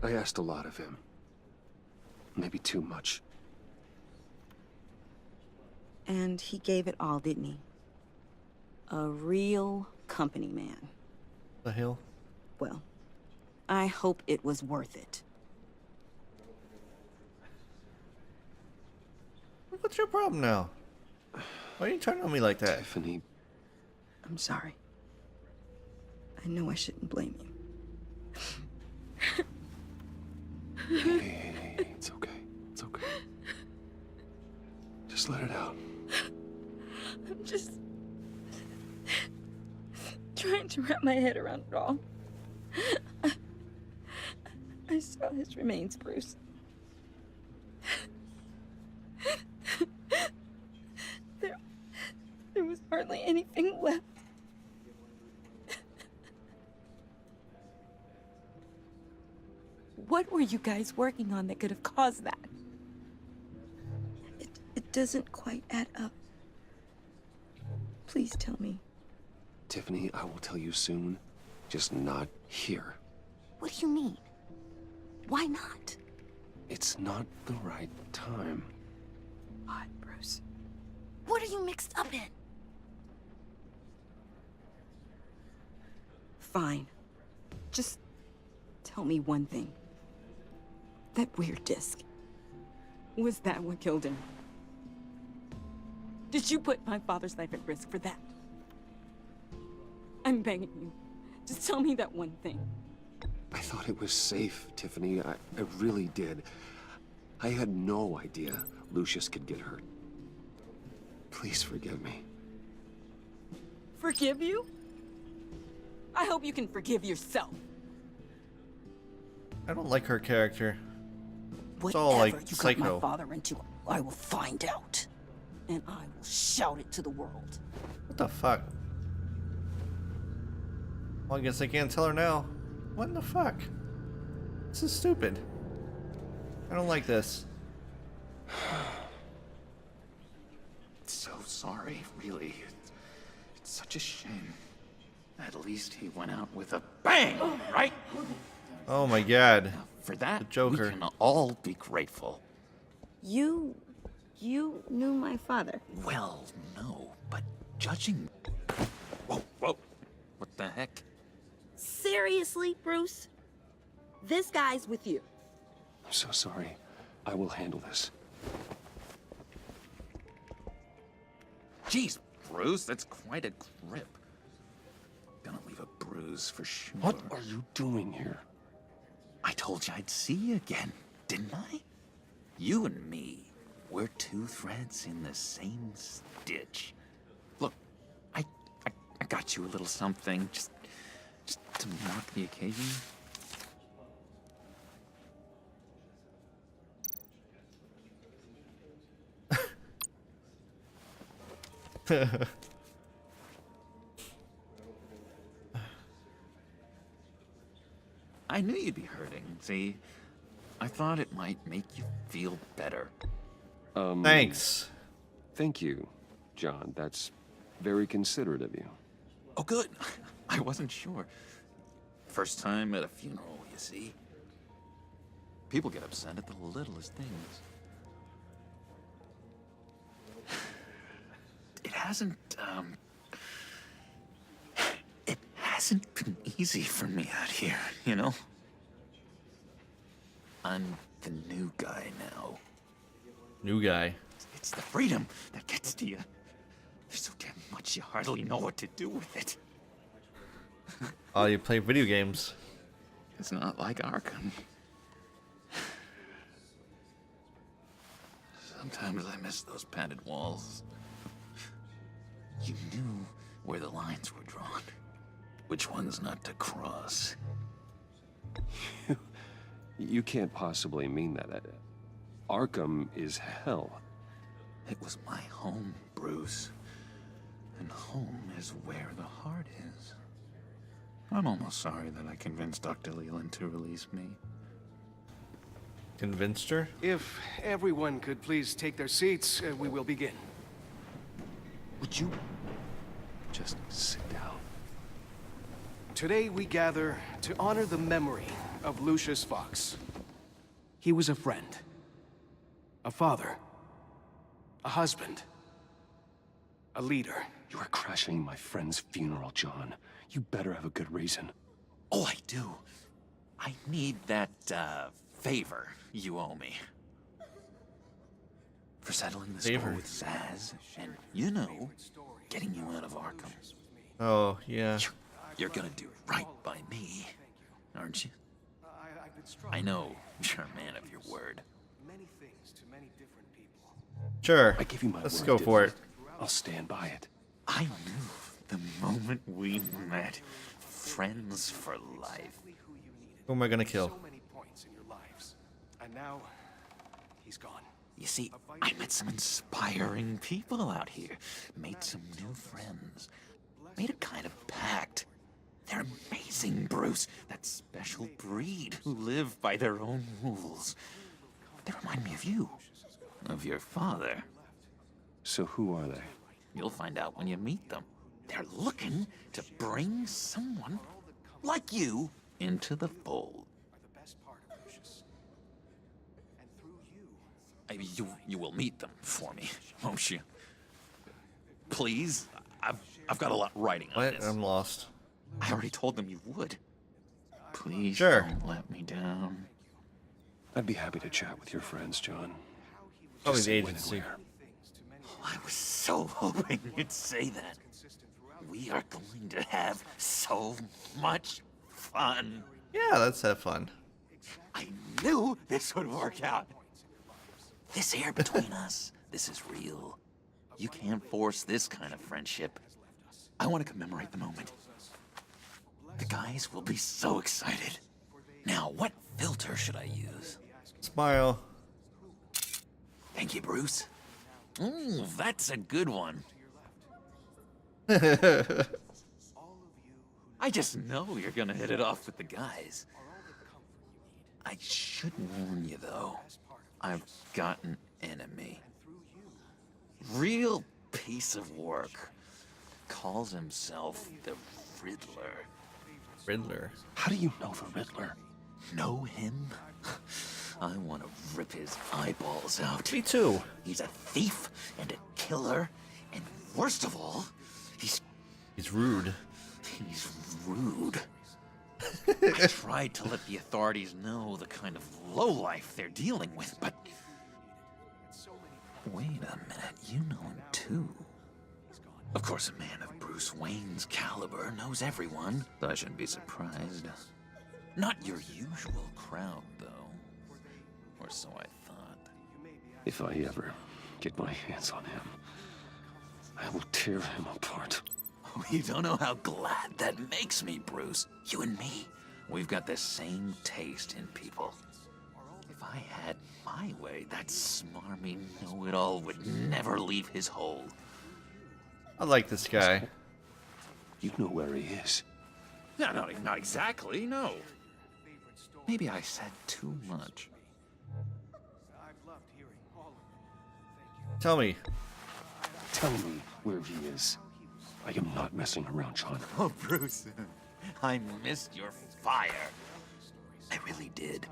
I asked a lot of him. Maybe too much. And he gave it all, didn't he? A real company man. The hell? Well, I hope it was worth it. What's your problem now? Why are you turning on me like that? Tiffany. I'm sorry. I know I shouldn't blame you. Hey, it's okay. It's okay. Just let it out. I'm just trying to wrap my head around it all. I saw his remains, Bruce. There was hardly anything left. What were you guys working on that could have caused that? It doesn't quite add up. Please tell me. Tiffany, I will tell you soon. Just not here. What do you mean? Why not? It's not the right time. What, Bruce? What are you mixed up in? Fine. Just tell me one thing. That weird disc. Was that what killed him? Did you put my father's life at risk for that? I'm begging you. Just tell me that one thing. I thought it was safe, Tiffany. I really did. I had no idea Lucius could get hurt. Please forgive me. Forgive you? I hope you can forgive yourself. I don't like her character. It's Whatever all like you got psycho. my father into, I will find out. And I will shout it to the world. What the fuck? Well, I guess I can't tell her now. What in the fuck? This is stupid. I don't like this. So sorry, really. It's such a shame. At least he went out with a bang, right? Oh my god. For that, the Joker. we can all be grateful. You knew my father. Well, no, but judging... What the heck? Seriously, Bruce? This guy's with you. I'm so sorry. I will handle this. Jeez, Bruce, that's quite a grip. Gonna leave a bruise for sure. What are you doing here? I told you I'd see you again, didn't I? You and me, we're two threads in the same stitch. Look, I got you a little something, just to mark the occasion. I knew you'd be hurting, see? I thought it might make you feel better. Thanks. Thank you, John. That's very considerate of you. Oh, good. I wasn't sure. First time at a funeral, you see? People get upset at the littlest things. It hasn't been easy for me out here, you know? I'm the new guy now. New guy. It's the freedom that gets to you. There's so damn much you hardly know what to do with it. Oh, you play video games. It's not like Arkham. Sometimes I miss those padded walls. You knew where the lines were drawn. Which ones not to cross. You can't possibly mean that. Arkham is hell. It was my home, Bruce. And home is where the heart is. I'm almost sorry that I convinced Dr. Leland to release me. Convinced her? If everyone could please take their seats, we will begin. Would you just sit down? Today we gather to honor the memory of Lucius Fox. He was a friend, a father, a husband, a leader. You are crashing my friend's funeral, John. You better have a good reason. Oh, I do. I need that, favor you owe me. For settling the score with Zaz, and, you know, getting you out of Arkham. Oh, yeah. You're gonna do right by me, aren't you? I know you're a man of your word. Sure. I give you my Let's word, go for it. I'll stand by it. I knew the moment we met, friends for life. Who am I gonna kill? And now, he's gone. You see, I met some inspiring people out here. Made some new friends. Made a kind of pact. They're amazing, Bruce. That special breed who live by their own rules. They remind me of you. Of your father. So who are they? You'll find out when you meet them. They're looking to bring someone like you into the fold. You will meet them for me, won't you? Please? I've got a lot writing on What? this. I'm lost. I already told them you would. Please Sure. don't let me down. I'd be happy to chat with your friends, John. Probably Just the say when and agency. where. I was so hoping you'd say that. We are going to have so much fun. Yeah, let's have fun. I knew this would work out. This air between us, this is real. You can't force this kind of friendship. I want to commemorate the moment. The guys will be so excited. Now, what filter should I use? Smile. Thank you, Bruce. Ooh, that's a good one. I just know you're gonna hit it off with the guys. I should warn you, though. I've got an enemy. Real piece of work. Calls himself the Riddler. Riddler. How do you know the Riddler? Know him? I want to rip his eyeballs out. Me too. He's a thief and a killer, and worst of all, he's rude. He's rude. I tried to let the authorities know the kind of lowlife they're dealing with, but... Wait a minute, you know him too. Of course, a man of Bruce Wayne's caliber knows everyone, so I shouldn't be surprised. Not your usual crowd, though. Or so I thought. If I ever get my hands on him, I will tear him apart. Oh, you don't know how glad that makes me, Bruce. You and me, we've got the same taste in people. If I had my way, that smarmy know-it-all would never leave his hole. I like this guy. You know where he is. No, not exactly, no. Maybe I said too much. Tell me. Tell me where he is. I am not messing around, John. Oh, Bruce, I missed your fire. I really did.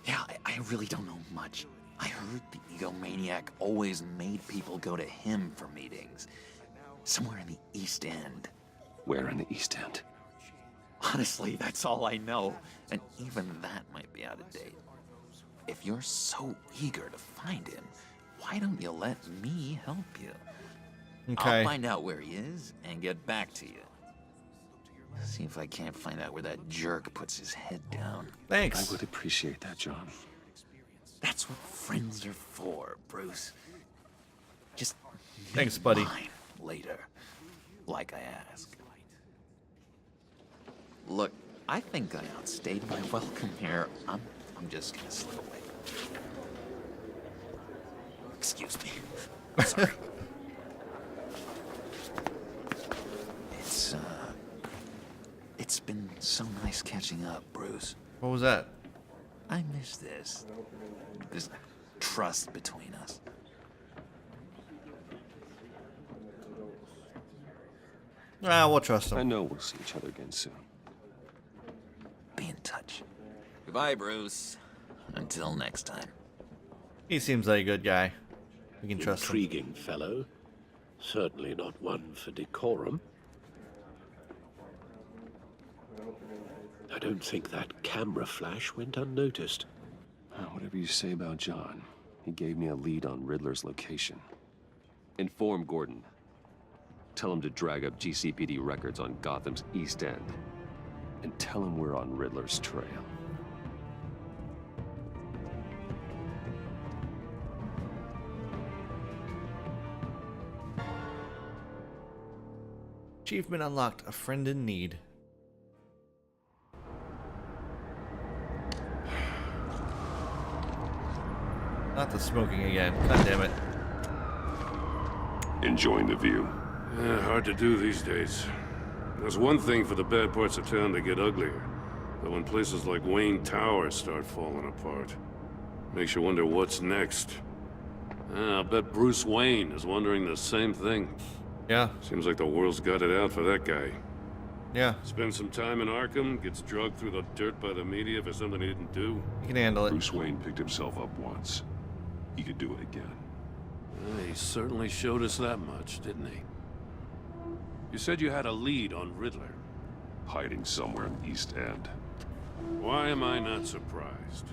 Yeah, I really don't know much. I heard the egomaniac always made people go to him for meetings. Somewhere in the East End. Where in the East End? Honestly, that's all I know. And even that might be out of date. If you're so eager to find him, why don't you let me help you? Okay. I'll find out where he is and get back to you. See if I can't find out where that jerk puts his head down. Thanks. I would appreciate that, John. That's what friends are for, Bruce. Just thanks, buddy. Mine later, like I asked. Look, I think I outstayed my welcome here. I'm just gonna slip away. Excuse me. I'm sorry. It's been so nice catching up, Bruce. What was that? I miss this trust between us. We'll trust him. I know we'll see each other again soon. Be in touch. Goodbye, Bruce. Until next time. He seems like a good guy. We can trust him. Intriguing fellow. Certainly not one for decorum. I don't think that camera flash went unnoticed. Whatever you say about John, he gave me a lead on Riddler's location. Inform Gordon. Tell him to drag up GCPD records on Gotham's East End. And tell him we're on Riddler's trail. Achievement unlocked. A friend in need. Not the smoking again. God damn it. Enjoying the view. Yeah, hard to do these days. There's one thing for the bad parts of town to get uglier, but when places like Wayne Tower start falling apart, makes you wonder what's next. I'll bet Bruce Wayne is wondering the same thing. Yeah. Seems like the world's got it out for that guy. Yeah. Spends some time in Arkham, gets drugged through the dirt by the media for something he didn't do. You can handle it. Bruce Wayne picked himself up once. He could do it again. He certainly showed us that much, didn't he? You said you had a lead on Riddler. Hiding somewhere in the East End. Why am I not surprised?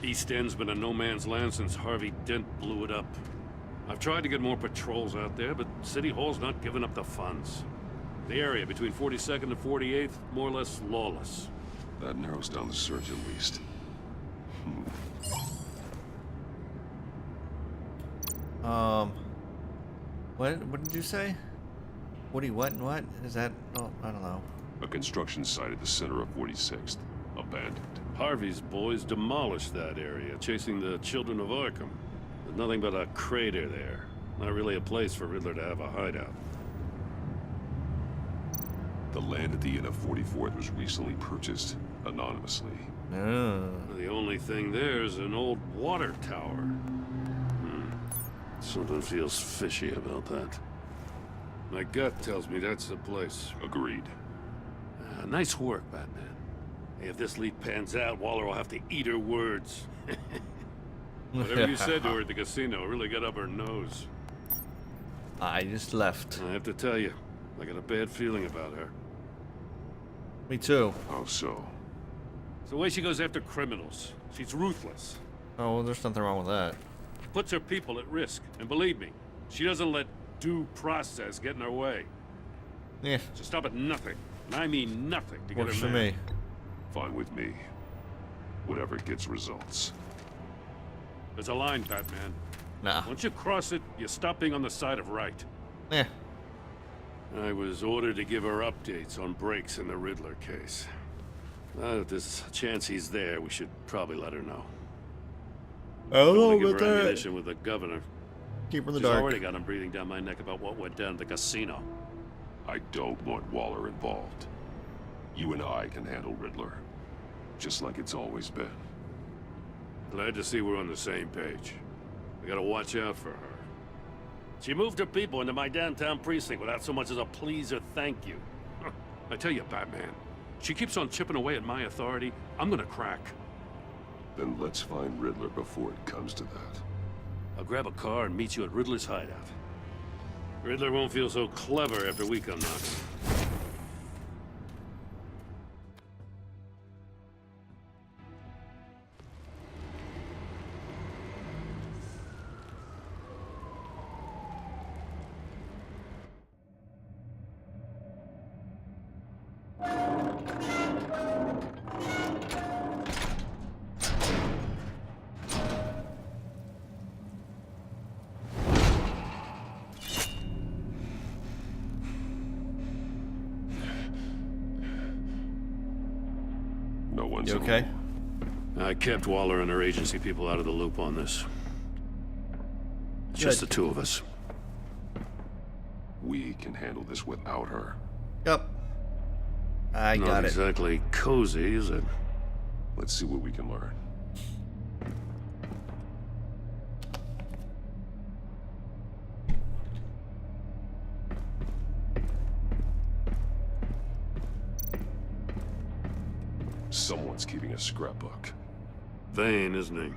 East End's been a no-man's land since Harvey Dent blew it up. I've tried to get more patrols out there, but City Hall's not giving up the funds. The area between 42nd and 48th, more or less lawless. That narrows down the search at least. What did you say? What and what? Is that? Oh, I don't know. A construction site at the center of 46th. Abandoned. Harvey's boys demolished that area, chasing the children of Arkham. There's nothing but a crater there. Not really a place for Riddler to have a hideout. The land at the end of 44th was recently purchased anonymously. The only thing there is an old water tower. Something feels fishy about that. My gut tells me that's the place. Agreed. Nice work, Batman. Hey, if this lead pans out, Waller will have to eat her words. Whatever you said to her at the casino really got up her nose. I just left. I have to tell you, I got a bad feeling about her. Me too. How so? It's the way she goes after criminals. She's ruthless. Oh, well, there's nothing wrong with that. Puts her people at risk. And believe me, she doesn't let due process get in her way. Yeah. So stop at nothing. And I mean nothing to Works get for her me. Fine with me. Whatever gets results. There's a line, Batman. Nah. Once you cross it, you stop being on the side of right. Yeah. I was ordered to give her updates on breaks in the Riddler case. If there's a chance he's there, we should probably let her know. I don't know give about her that. ammunition with the governor. Keep her in the She's dark. already got him breathing down my neck about what went down at the casino. I don't want Waller involved. You and I can handle Riddler. Just like it's always been. Glad to see we're on the same page. We gotta watch out for her. She moved her people into my downtown precinct without so much as a please or thank you. I tell you, Batman, she keeps on chipping away at my authority, I'm gonna crack. Then let's find Riddler before it comes to that. I'll grab a car and meet you at Riddler's hideout. Riddler won't feel so clever after we come knocking. No one's You okay? I kept Waller and her agency people out of the loop on this. It's just the Good. two of us. We can handle this without her. Yep. I Not got it. exactly cozy, is it? Let's see what we can learn. Someone's keeping a scrapbook. Vain, isn't he?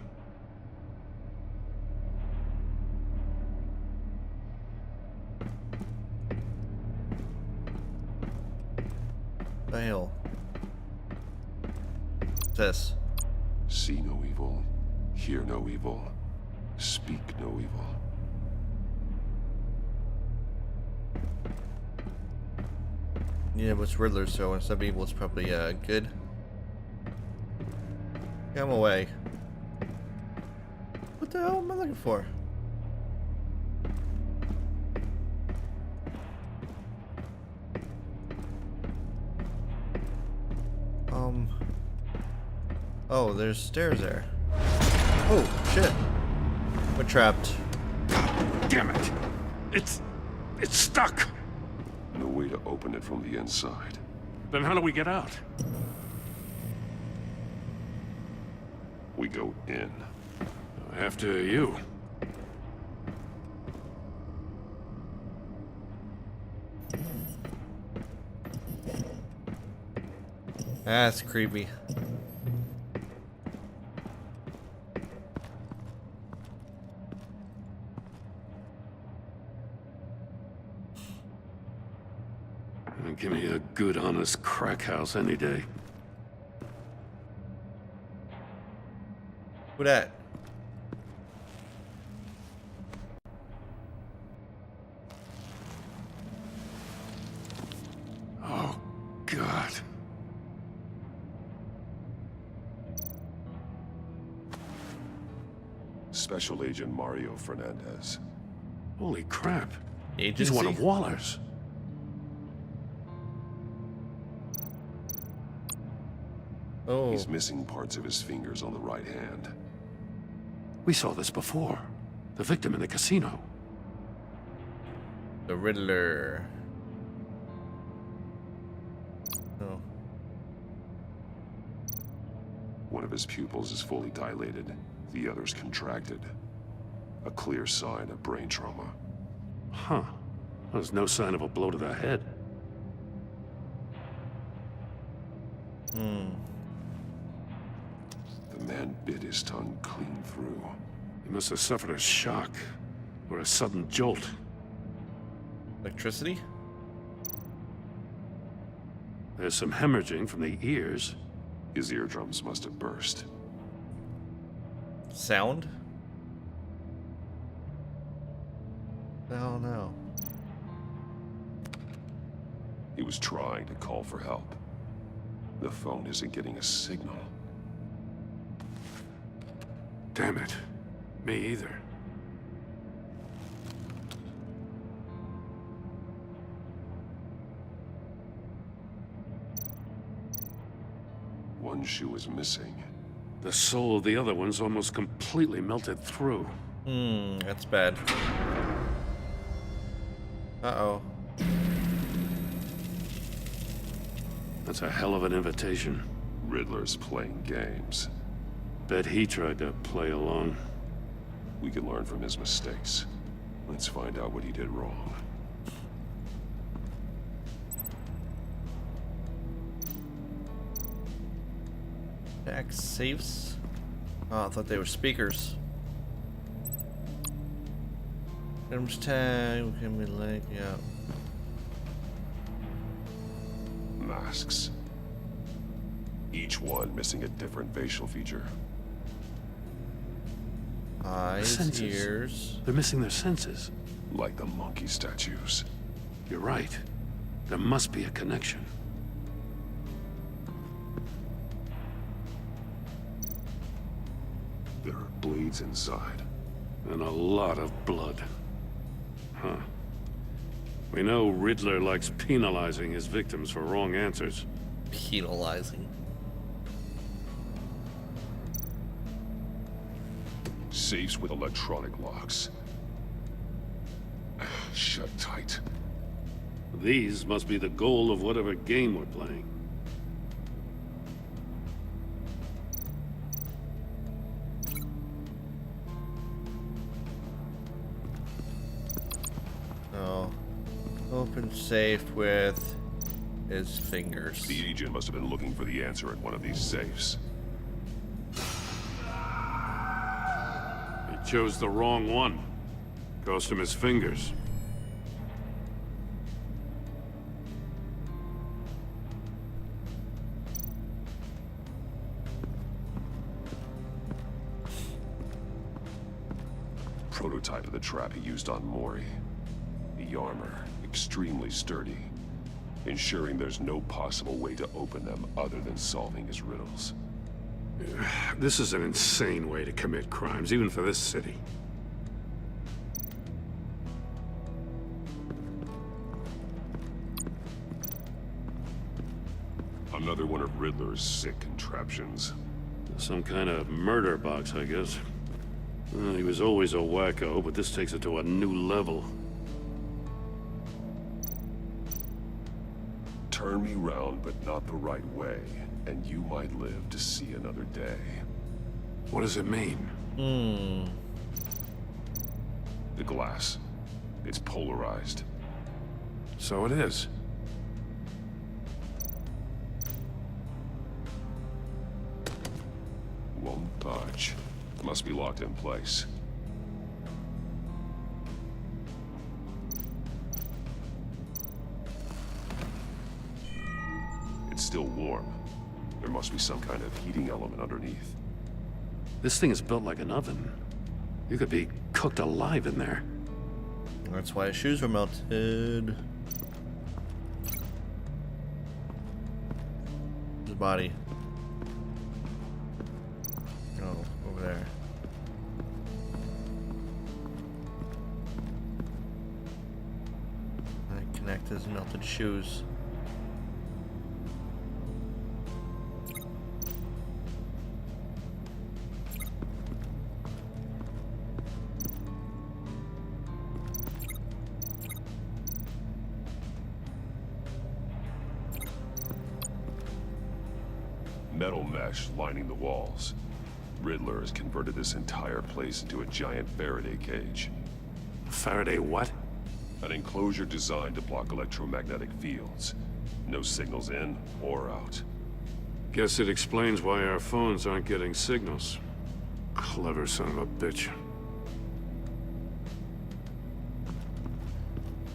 The hell. This. See no evil, hear no evil, speak no evil. Yeah, but it's Riddler, so instead of evil, it's probably good. Get him away. What the hell am I looking for? Oh, there's stairs there. Oh, shit. We're trapped. Damn it! It's stuck! No way to open it from the inside. Then how do we get out? We go in. After you. That's creepy. Give me a good, honest crack house any day. Who that? Oh, God. Special Agent Mario Fernandez. Holy crap. Agency? He's one of Waller's. Oh. He's missing parts of his fingers on the right hand. We saw this before. The victim in the casino. The Riddler. Oh. One of his pupils is fully dilated, the other's contracted. A clear sign of brain trauma. Huh. There's no sign of a blow to the head. The man bit his tongue clean through. He must have suffered a shock. Or a sudden jolt. Electricity? There's some hemorrhaging from the ears. His eardrums must have burst. Sound? Oh no. He was trying to call for help. The phone isn't getting a signal. Damn it. Me either. One shoe is missing. The soul of the other one's almost completely melted through. That's bad. Uh-oh. That's a hell of an invitation. Riddler's playing games. Bet he tried to play along. We can learn from his mistakes. Let's find out what he did wrong. Back safes? Oh, I thought they were speakers. Items tag, can be like, yeah. Masks. Each one missing a different facial feature. Eyes, Senses. ears. They're missing their senses. Like the monkey statues. You're right. There must be a connection. There are blades inside. And a lot of blood. Huh. We know Riddler likes penalizing his victims for wrong answers. Penalizing. Safes with electronic locks. Shut tight. These must be the goal of whatever game we're playing. Oh. Open safe with his fingers. The agent must have been looking for the answer at one of these safes. He chose the wrong one. Cost him his fingers. Prototype of the trap he used on Mori. The armor, extremely sturdy, ensuring there's no possible way to open them other than solving his riddles. This is an insane way to commit crimes, even for this city. Another one of Riddler's sick contraptions. Some kind of murder box, I guess. He was always a wacko, but this takes it to a new level. Turn me round, but not the right way, and you might live to see another day. What does it mean? The glass. It's polarized. So it is. Won't budge. Must be locked in place. It's still warm. There must be some kind of heating element underneath. This thing is built like an oven. You could be cooked alive in there. That's why his shoes were melted. His body. Oh, over there. I connect his melted shoes. Metal mesh lining the walls. Riddler has converted this entire place into a giant Faraday cage. Faraday what? An enclosure designed to block electromagnetic fields. No signals in or out. Guess it explains why our phones aren't getting signals. Clever son of a bitch.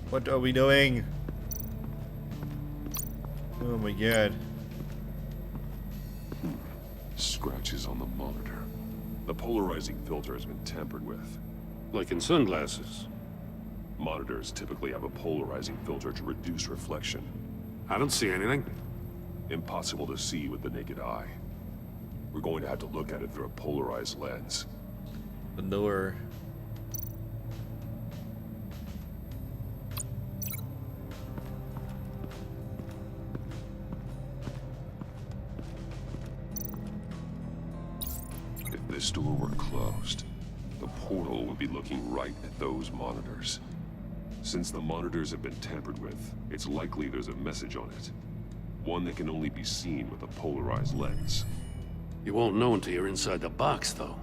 What are we doing? Oh my god. Scratches on the monitor. The polarizing filter has been tampered with. Like in sunglasses. Monitors typically have a polarizing filter to reduce reflection. I don't see anything. Impossible to see with the naked eye. We're going to have to look at it through a polarized lens. The door. If this door were closed, the portal would be looking right at those monitors. Since the monitors have been tampered with, it's likely there's a message on it. One that can only be seen with a polarized lens. You won't know until you're inside the box, though.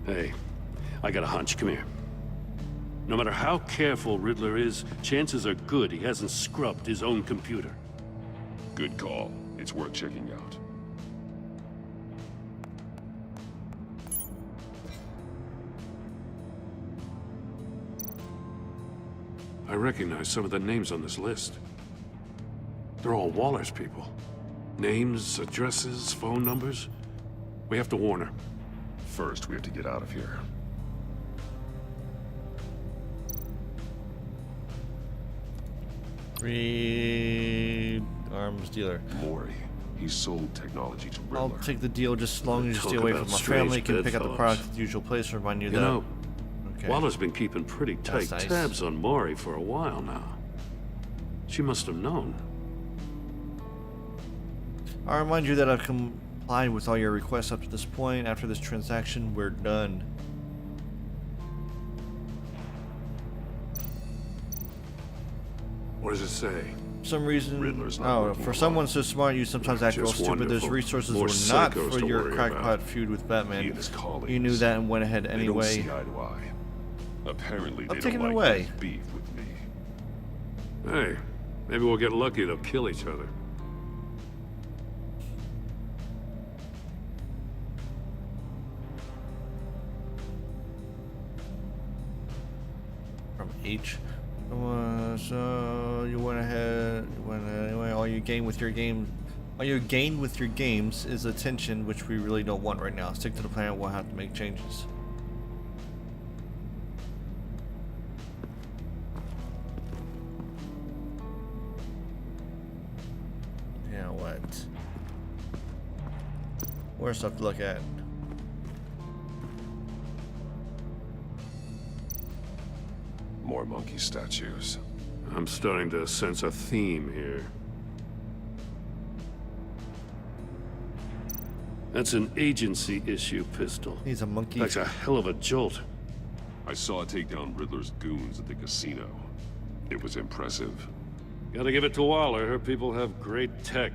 Hey, I got a hunch. Come here. No matter how careful Riddler is, chances are good he hasn't scrubbed his own computer. Good call. It's worth checking out. I recognize some of the names on this list. They're all Waller's people. Names, addresses, phone numbers. We have to warn her. First, we have to get out of here. Read arms dealer. Mori. He sold technology to Riddler. I'll take the deal just as long as you stay away from my family. Can pick up the product at the usual place. Remind you that. You know, okay. Waller's been keeping pretty tight That's nice. tabs on Mori for a while now. She must have known. I'll remind you that I've complied with all your requests up to this point. After this transaction, we're done. What does it say? For some reason, Riddler's not oh, working for alone. someone so smart, you sometimes act real Just stupid. Those wonderful. resources More were not psychos for to your worry crackpot about. feud with He Batman. and his colleagues. You knew that and went ahead They don't anyway. see eye to eye. Apparently, I'm they taking don't it like away. his beef with me. Hey, maybe we'll get lucky. They'll kill each other. From H. So you went ahead. Anyway, all you gain with your game. All you gain with your games is attention, which we really don't want right now. Stick to the plan. We'll have to make changes. Yeah, what? More stuff to look at. More monkey statues. I'm starting to sense a theme here. That's an agency issue pistol. He's a monkey. That's a hell of a jolt. I saw it take down Riddler's goons at the casino. It was impressive. Gotta give it to Waller. Her people have great tech.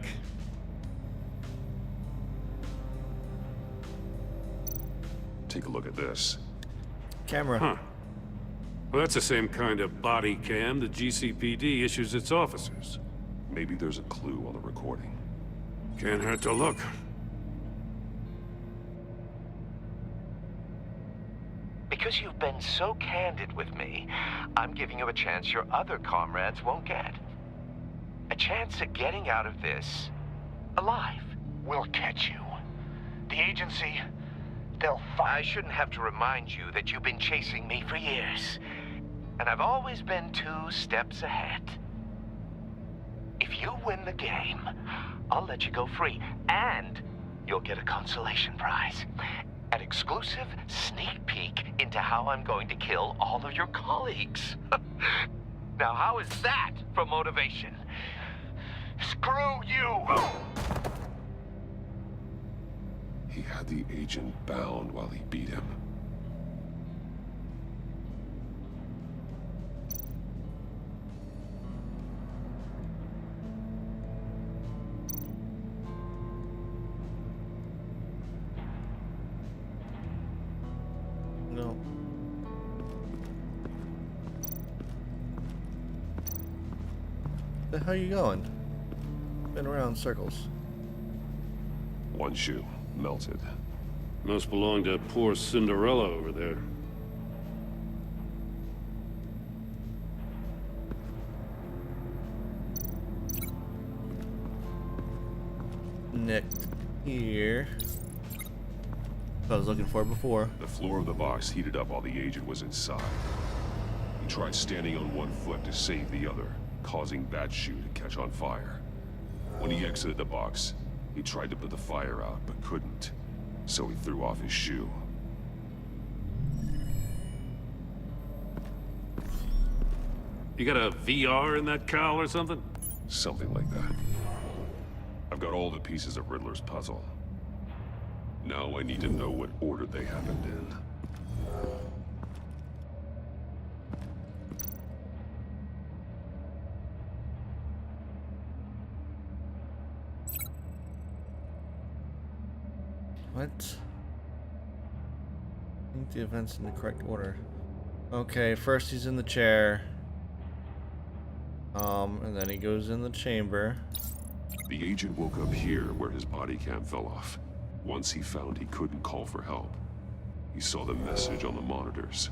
Take a look at this. Camera. Huh. Well, that's the same kind of body cam the GCPD issues its officers. Maybe there's a clue on the recording. Can't hurt to look. Because you've been so candid with me, I'm giving you a chance your other comrades won't get. A chance at getting out of this alive. We'll catch you. The agency, they'll find... I shouldn't have to remind you that you've been chasing me for years. And I've always been 2 steps ahead. If you win the game, I'll let you go free. And you'll get a consolation prize. An exclusive sneak peek into how I'm going to kill all of your colleagues. Now, how is that for motivation? Screw you! He had the agent bound while he beat him. No. The hell are you going? Been around in circles. One shoe, melted. Must belong to poor Cinderella over there. connect here. I was looking for before. The floor of the box heated up while the agent was inside. He tried standing on one foot to save the other, causing Bat's shoe to catch on fire. When he exited the box, he tried to put the fire out, but couldn't. So he threw off his shoe. You got a VR in that cowl or something? Something like that. I've got all the pieces of Riddler's puzzle. Now I need to know what order they happened in. What? I think the events in the correct order. Okay, first he's in the chair. And then he goes in the chamber. The agent woke up here where his body cam fell off. Once he found he couldn't call for help, he saw the message on the monitors.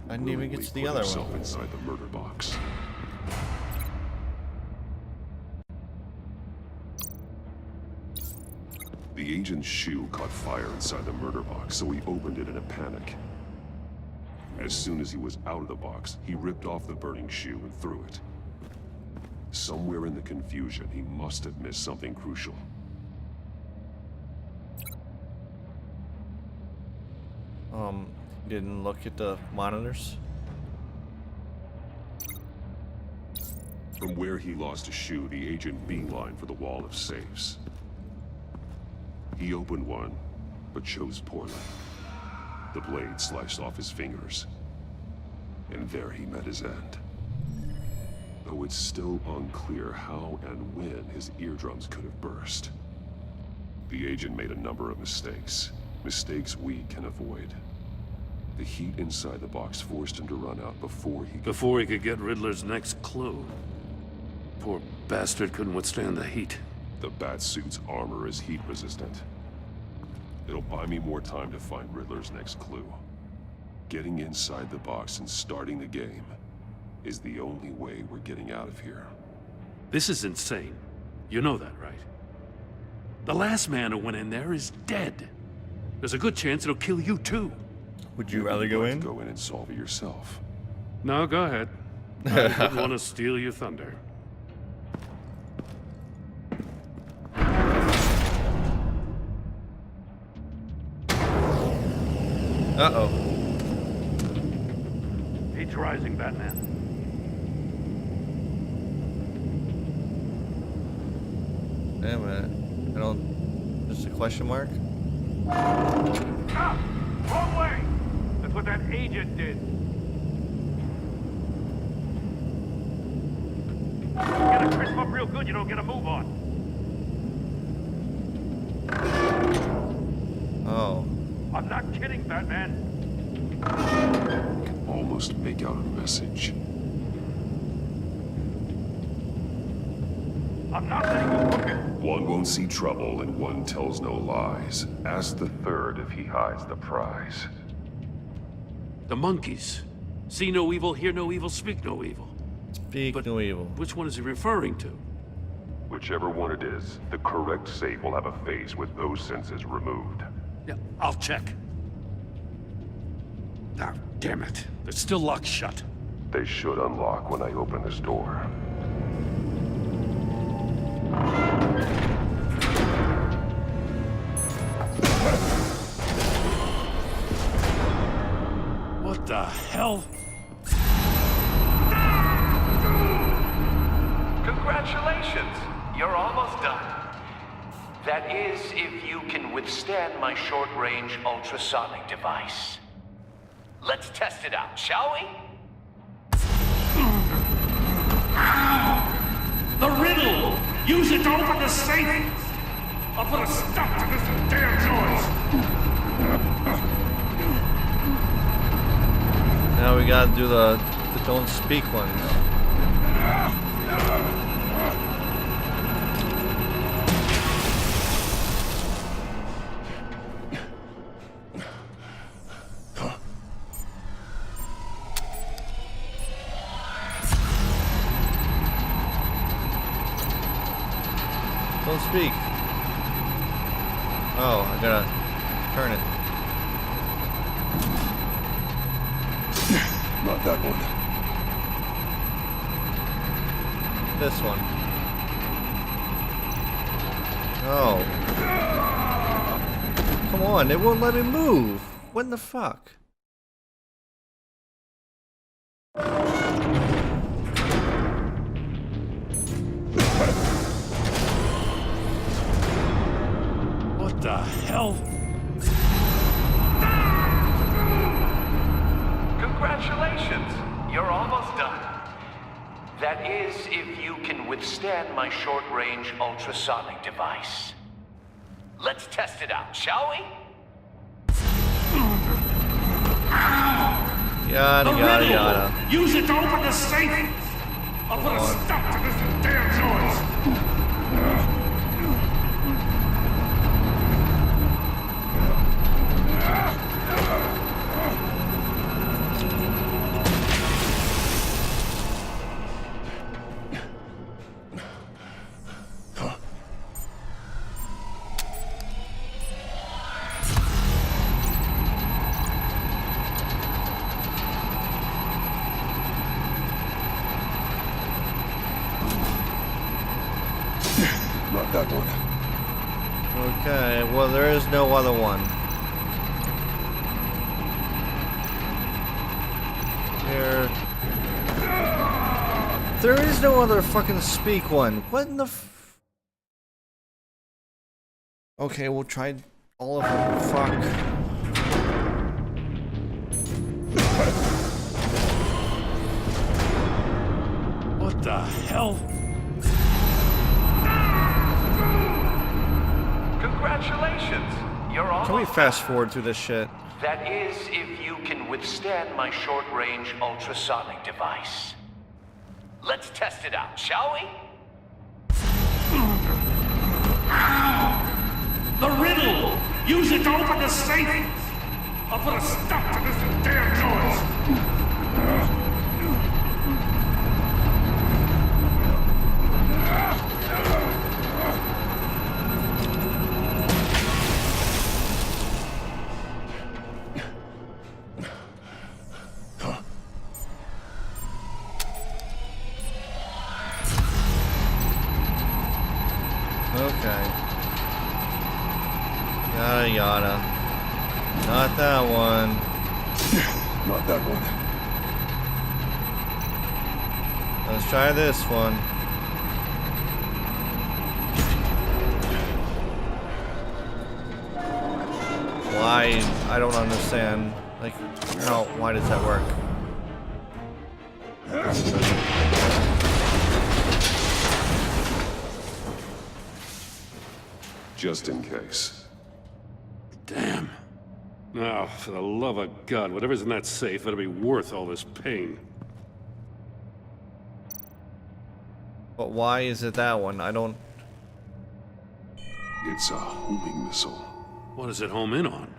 I didn't even get to the other one. Inside the murder box. The agent's shoe caught fire inside the murder box, so he opened it in a panic. As soon as he was out of the box, he ripped off the burning shoe and threw it. Somewhere in the confusion, he must have missed something crucial. Didn't look at the monitors. From where he lost a shoe, the agent beelined for the wall of safes. He opened one, but chose poorly. The blade sliced off his fingers, and there he met his end. Though it's still unclear how and when his eardrums could have burst. The agent made a number of mistakes. Mistakes we can avoid. The heat inside the box forced him to run out before he could get Riddler's next clue. Poor bastard couldn't withstand the heat. The Batsuit's armor is heat resistant. It'll buy me more time to find Riddler's next clue. Getting inside the box and starting the game is the only way we're getting out of here. This is insane. You know that, right? The last man who went in there is dead. There's a good chance it'll kill you too. Would you rather go in? Go in and solve it yourself. No, go ahead. I didn't want to steal your thunder. Uh-oh. He's rising, Batman. Damn it. I don't... Just a question mark? Ah! Wrong way! That's what that agent did. Get a crisp up real good, you don't get a move on. Oh. I'm not kidding, Batman. I can almost make out a message. I'm not letting you hook it. One won't see trouble and one tells no lies. Ask the third if he hides the prize. The monkeys. See no evil, hear no evil, speak no evil. Speak no evil. Which one is he referring to? Whichever one it is, the correct safe will have a face with those senses removed. Yeah, I'll check. Ah, damn it. They're still locked shut. They should unlock when I open this door. What the hell? Congratulations! You're almost done. That is, if you can withstand my short-range ultrasonic device. Let's test it out, shall we? The riddle! Use it to open the safe! I'll put a stop to this damn noise! Now we gotta do the don't speak ones. Don't speak. Oh, I gotta turn it. Not that one. This one. Oh. Come on, it won't let me move. What the fuck? What the hell? Congratulations! You're almost done. That is, if you can withstand my short-range ultrasonic device. Let's test it out, shall we? Yada, yada, yada. Use it to open the safe! I'll put a stop to this damn noise! Not that one. Okay, well there is no other one. There is no other fucking speak one. What in the f... Okay, we'll try all of them. Fuck. What the hell? Congratulations! You're almost Can we fast forward through this shit? That is, if you can withstand my short-range ultrasonic device. Let's test it out, shall we? The Riddle! Use it to open the safe! I'll put a stop to this damn noise! Okay. Yada yada. Not that one. Not that one. Let's try this one. Why? I don't understand. Like, how? Why does that work? Just in case. Damn. Now, for the love of God, whatever's in that safe better be worth all this pain. But why is it that one? I don't... It's a homing missile. What does it home in on?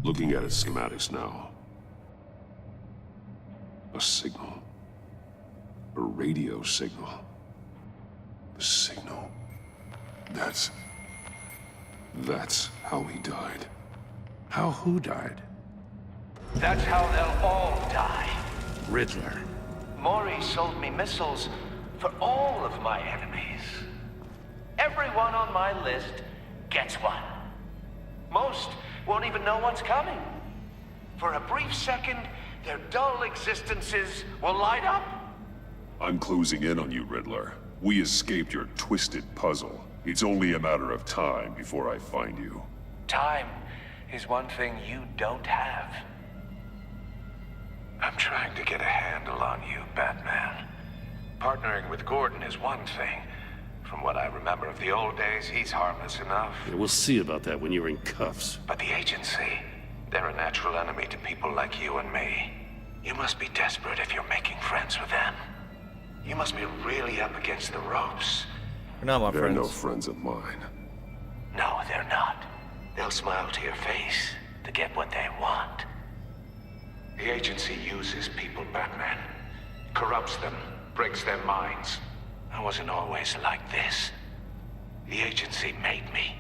Looking at its schematics now. A signal. A radio signal. The signal. That's how he died. How who died? That's how they'll all die. Riddler. Maury sold me missiles for all of my enemies. Everyone on my list gets one. Most won't even know what's coming. For a brief second, their dull existences will light up. I'm closing in on you, Riddler. We escaped your twisted puzzle. It's only a matter of time before I find you. Time is one thing you don't have. I'm trying to get a handle on you, Batman. Partnering with Gordon is one thing. From what I remember of the old days, he's harmless enough. Yeah, we'll see about that when you're in cuffs. But the agency, they're a natural enemy to people like you and me. You must be desperate if you're making friends with them. You must be really up against the ropes. You're not my They're friends. no friends of mine. No, they're not. They'll smile to your face to get what they want. The agency uses people, Batman. Corrupts them, breaks their minds. I wasn't always like this. The agency made me.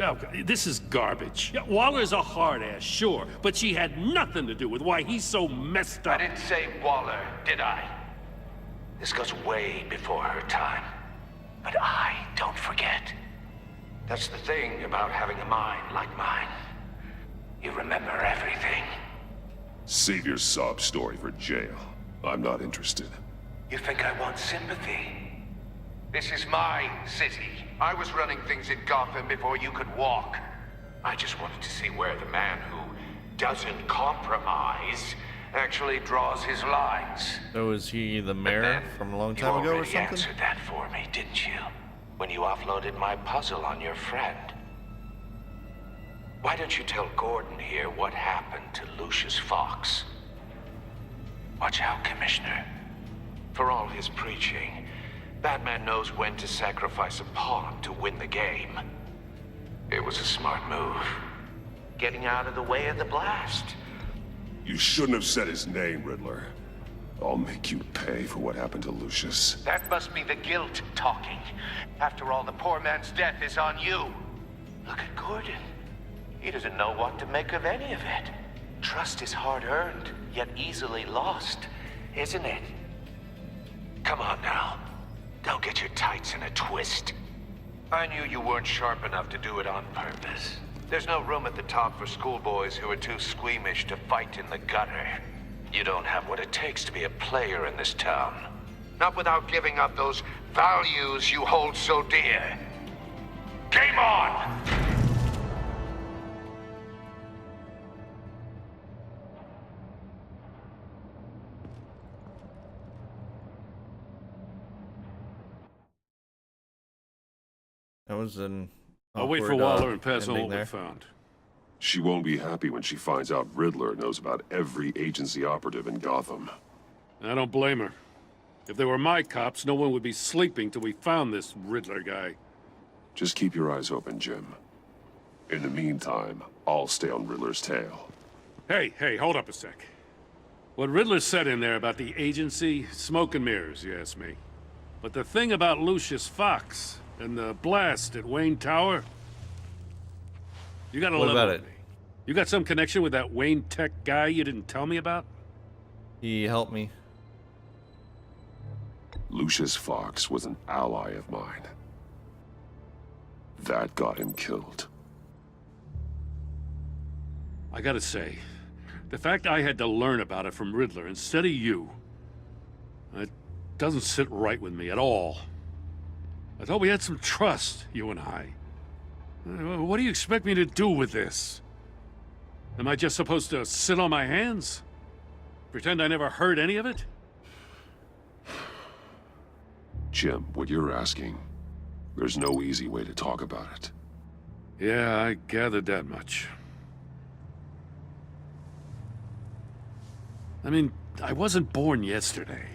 Oh, this is garbage. Yeah, Waller's a hard-ass, sure, but she had nothing to do with why he's so messed up. I didn't say Waller, did I? This goes way before her time. But I don't forget. That's the thing about having a mind like mine. You remember everything. Save your sob story for jail. I'm not interested. You think I want sympathy? This is my city. I was running things in Gotham before you could walk. I just wanted to see where the man who doesn't compromise actually draws his lines. So is he the mayor from a long time ago or something? You answered that for me, didn't you? When you offloaded my puzzle on your friend. Why don't you tell Gordon here what happened to Lucius Fox? Watch out, Commissioner. For all his preaching, Batman knows when to sacrifice a pawn to win the game. It was a smart move. Getting out of the way of the blast. You shouldn't have said his name, Riddler. I'll make you pay for what happened to Lucius. That must be the guilt talking. After all, the poor man's death is on you. Look at Gordon. He doesn't know what to make of any of it. Trust is hard-earned, yet easily lost, isn't it? Come on now. Don't get your tights in a twist. I knew you weren't sharp enough to do it on purpose. There's no room at the top for schoolboys who are too squeamish to fight in the gutter. You don't have what it takes to be a player in this town. Not without giving up those values you hold so dear. Game on! That was an I'll wait for awkward, Waller and pass on ending what we there. found. She won't be happy when she finds out Riddler knows about every agency operative in Gotham. I don't blame her. If they were my cops, no one would be sleeping till we found this Riddler guy. Just keep your eyes open, Jim. In the meantime, I'll stay on Riddler's tail. Hey, hold up a sec. What Riddler said in there about the agency, smoke and mirrors, you ask me. But the thing about Lucius Fox and the blast at Wayne Tower, you gotta What level about with it? me. You got some connection with that Wayne Tech guy you didn't tell me about? He helped me. Lucius Fox was an ally of mine. That got him killed. I gotta say, the fact I had to learn about it from Riddler instead of you, it doesn't sit right with me at all. I thought we had some trust, you and I. What do you expect me to do with this? Am I just supposed to sit on my hands? Pretend I never heard any of it? Jim, what you're asking, there's no easy way to talk about it. Yeah, I gathered that much. I mean, I wasn't born yesterday.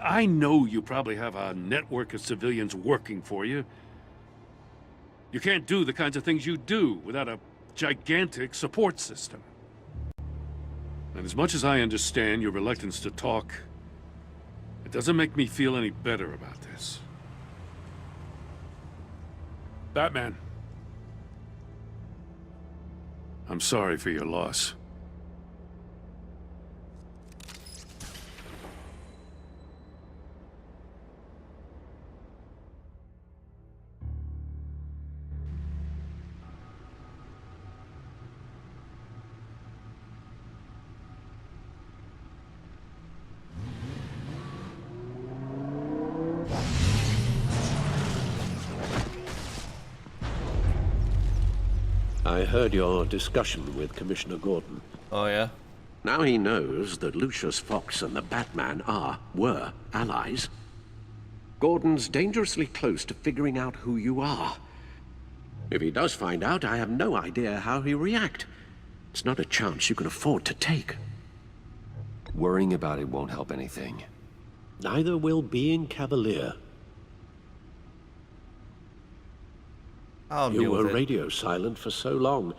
I know you probably have a network of civilians working for you. You can't do the kinds of things you do without a gigantic support system. And as much as I understand your reluctance to talk, it doesn't make me feel any better about this. Batman. I'm sorry for your loss. I heard your discussion with Commissioner Gordon. Oh, yeah? Now he knows that Lucius Fox and the Batman were allies. Gordon's dangerously close to figuring out who you are. If he does find out, I have no idea how he'll react. It's not a chance you can afford to take. Worrying about it won't help anything. Neither will being cavalier. You were radio silent for so long.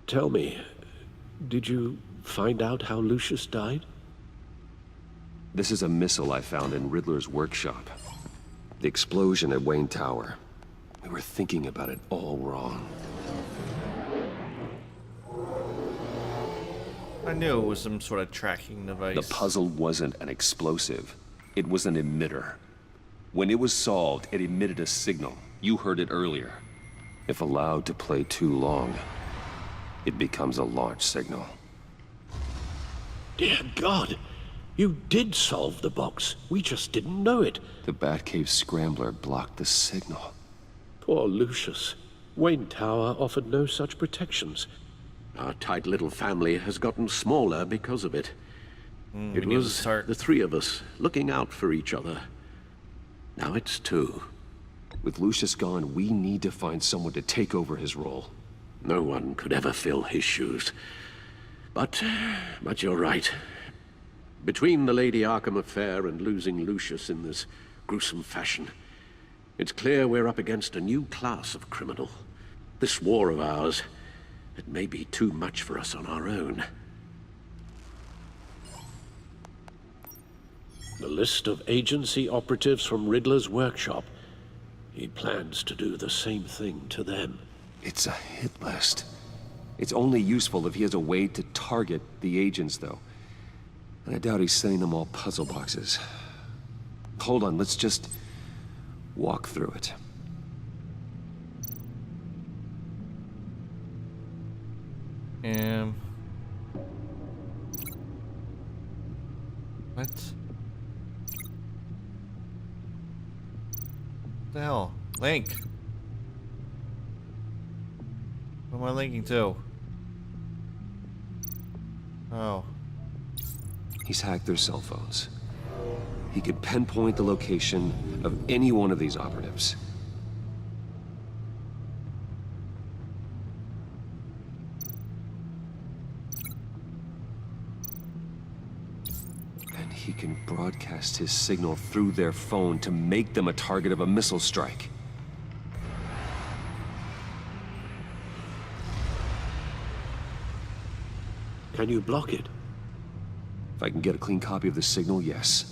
Tell me, did you find out how Lucius died? This is a missile I found in Riddler's workshop. The explosion at Wayne Tower. We were thinking about it all wrong. I knew it was some sort of tracking device. The puzzle wasn't an explosive. It was an emitter. When it was solved, it emitted a signal. You heard it earlier. If allowed to play too long, it becomes a launch signal. Dear God, you did solve the box. We just didn't know it. The Batcave scrambler blocked the signal. Poor Lucius. Wayne Tower offered no such protections. Our tight little family has gotten smaller because of it. It was the three of us looking out for each other. Now it's two. With Lucius gone, we need to find someone to take over his role. No one could ever fill his shoes. But you're right. Between the Lady Arkham affair and losing Lucius in this gruesome fashion, it's clear we're up against a new class of criminal. This war of ours, it may be too much for us on our own. The list of agency operatives from Riddler's workshop. He plans to do the same thing to them. It's a hit list. It's only useful if he has a way to target the agents, though. And I doubt he's sending them all puzzle boxes. Hold on, let's just walk through it. What? The hell? Link! What am I linking to? Oh. He's hacked their cell phones. He could pinpoint the location of any one of these operatives. And he can broadcast his signal through their phone to make them a target of a missile strike. Can you block it? If I can get a clean copy of the signal, yes.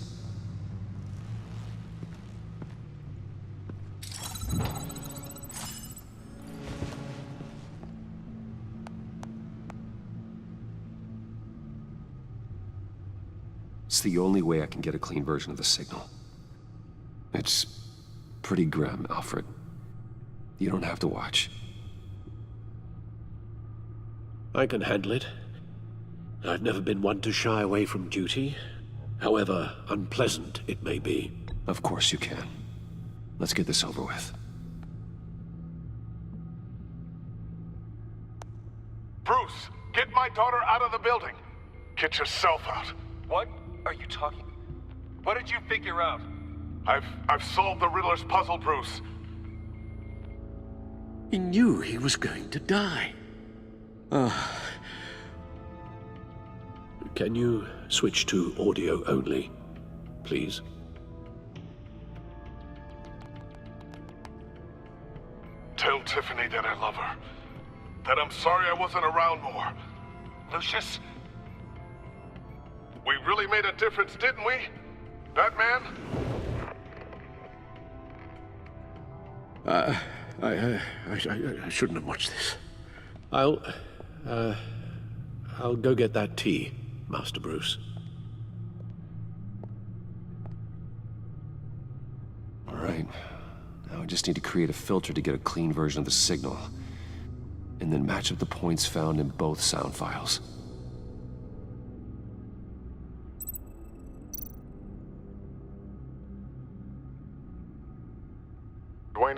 It's the only way I can get a clean version of the signal. It's pretty grim, Alfred. You don't have to watch. I can handle it. I've never been one to shy away from duty, however unpleasant it may be. Of course you can. Let's get this over with. Bruce, get my daughter out of the building. Get yourself out. What are you talking? What did you figure out? I've solved the Riddler's puzzle, Bruce. He knew he was going to die. Can you switch to audio only, please? Tell Tiffany that I love her. That I'm sorry I wasn't around more. Lucius? We really made a difference, didn't we? Batman? I shouldn't have watched this. I'll go get that tea, Master Bruce. All right. Now I just need to create a filter to get a clean version of the signal, and then match up the points found in both sound files. Dwayne?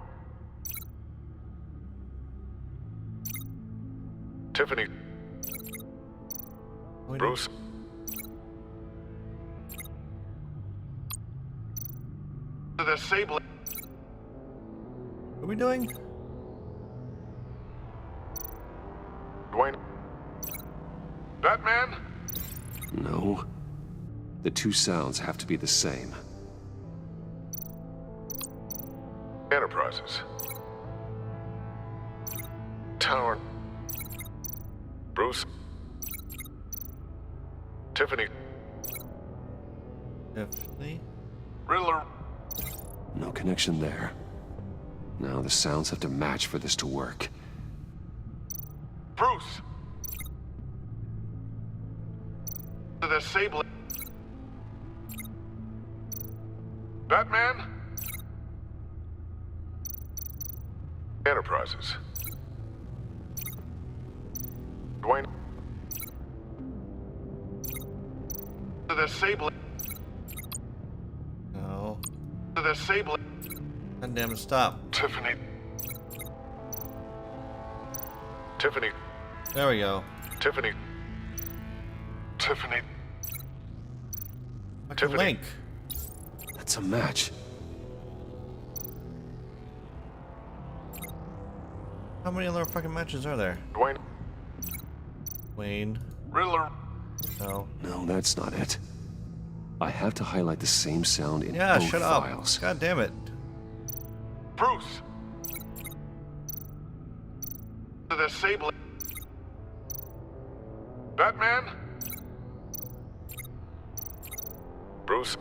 Tiffany? Bruce? The Sable. What are we doing? Dwayne? Batman? No. The two sounds have to be the same. Enterprises. Tower. Bruce. Tiffany. Tiffany? Riddler. No connection there. Now the sounds have to match for this to work. Bruce! The Sable. Batman? Enterprises. Dwayne. The Sable. No. The Sable. God damn it, stop. Tiffany. Tiffany. There we go. Tiffany. Tiffany. Tiffany. Link. That's a match. How many other fucking matches are there? Dwayne. Wayne. Riddler. No. No, that's not it. I have to highlight the same sound in Yeah, both shut files. up. God damn it. Bruce. The Sable. Batman. Bruce.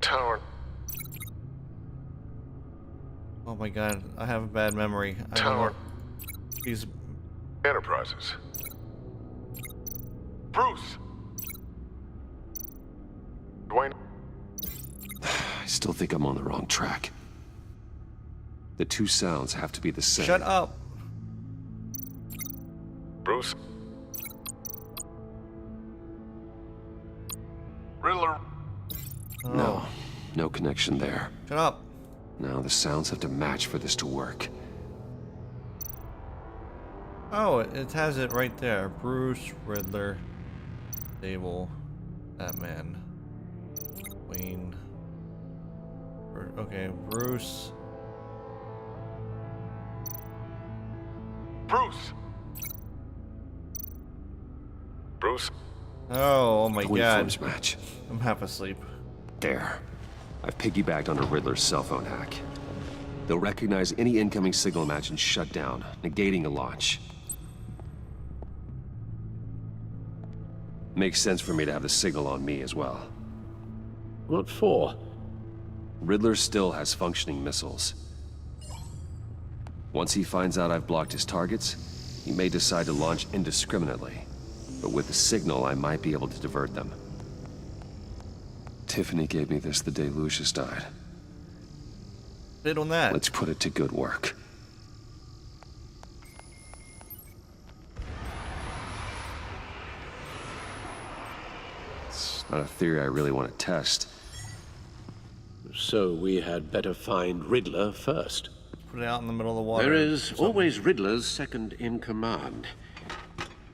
Tower. Oh my god, I have a bad memory. I don't Tower. know. These Enterprises. Bruce. Dwayne. I still think I'm on the wrong track. The two sounds have to be the same. Shut up. Bruce. Riddler. No, no connection there. Shut up. Now the sounds have to match for this to work. Oh, it has it right there. Bruce, Riddler, Sable, Batman, Wayne. Okay, Bruce. Bruce. Bruce. Oh my The god. waveforms match. I'm half asleep. There. I've piggybacked onto Riddler's cell phone hack. They'll recognize any incoming signal match and shut down, negating a launch. Makes sense for me to have the signal on me as well. What for? Riddler still has functioning missiles. Once he finds out I've blocked his targets, he may decide to launch indiscriminately. But with the signal, I might be able to divert them. Tiffany gave me this the day Lucius died. Bid on that. Let's put it to good work. It's not a theory I really want to test. So we had better find Riddler first. Put it out in the middle of the water. There is always Riddler's second in command.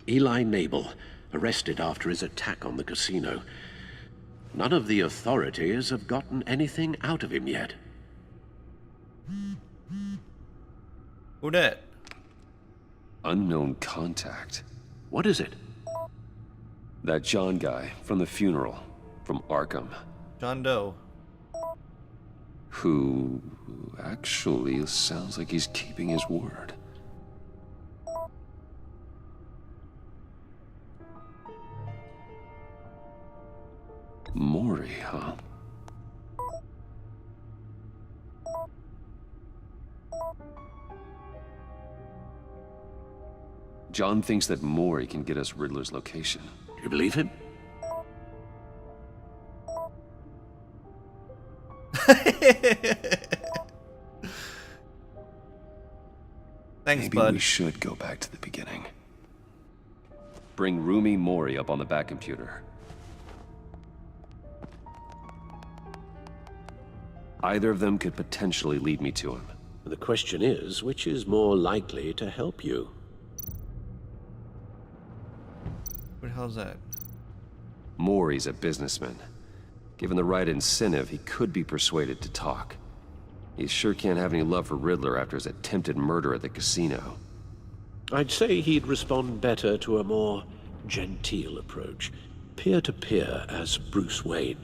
Eli Nabel, arrested after his attack on the casino. None of the authorities have gotten anything out of him yet. Who dat? Unknown contact. What is it? That John guy from the funeral, from Arkham. John Doe. Who actually sounds like he's keeping his word. Maury, huh? John thinks that Maury can get us Riddler's location. Do you believe him? Thanks, Maybe bud. we should go back to the beginning. Bring Roomy Maury up on the back computer. Either of them could potentially lead me to him. The question is, which is more likely to help you? What the hell's that? Maury's a businessman. Given the right incentive, he could be persuaded to talk. He sure can't have any love for Riddler after his attempted murder at the casino. I'd say he'd respond better to a more genteel approach, peer-to-peer as Bruce Wayne.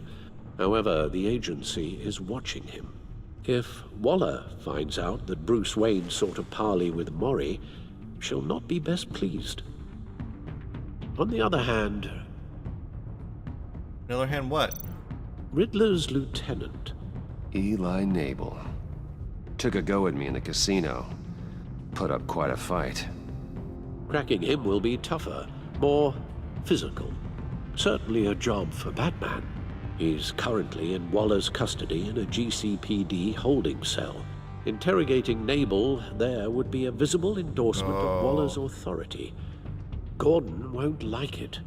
However, the agency is watching him. If Waller finds out that Bruce Wayne sought a parley with Maury, she'll not be best pleased. On the other hand, On the other hand, what? Riddler's lieutenant. Eli Nabel. Took a go at me in the casino. Put up quite a fight. Cracking him will be tougher, more physical. Certainly a job for Batman. He's currently in Waller's custody in a GCPD holding cell. Interrogating Nabel there would be a visible endorsement of Waller's authority. Gordon won't like it.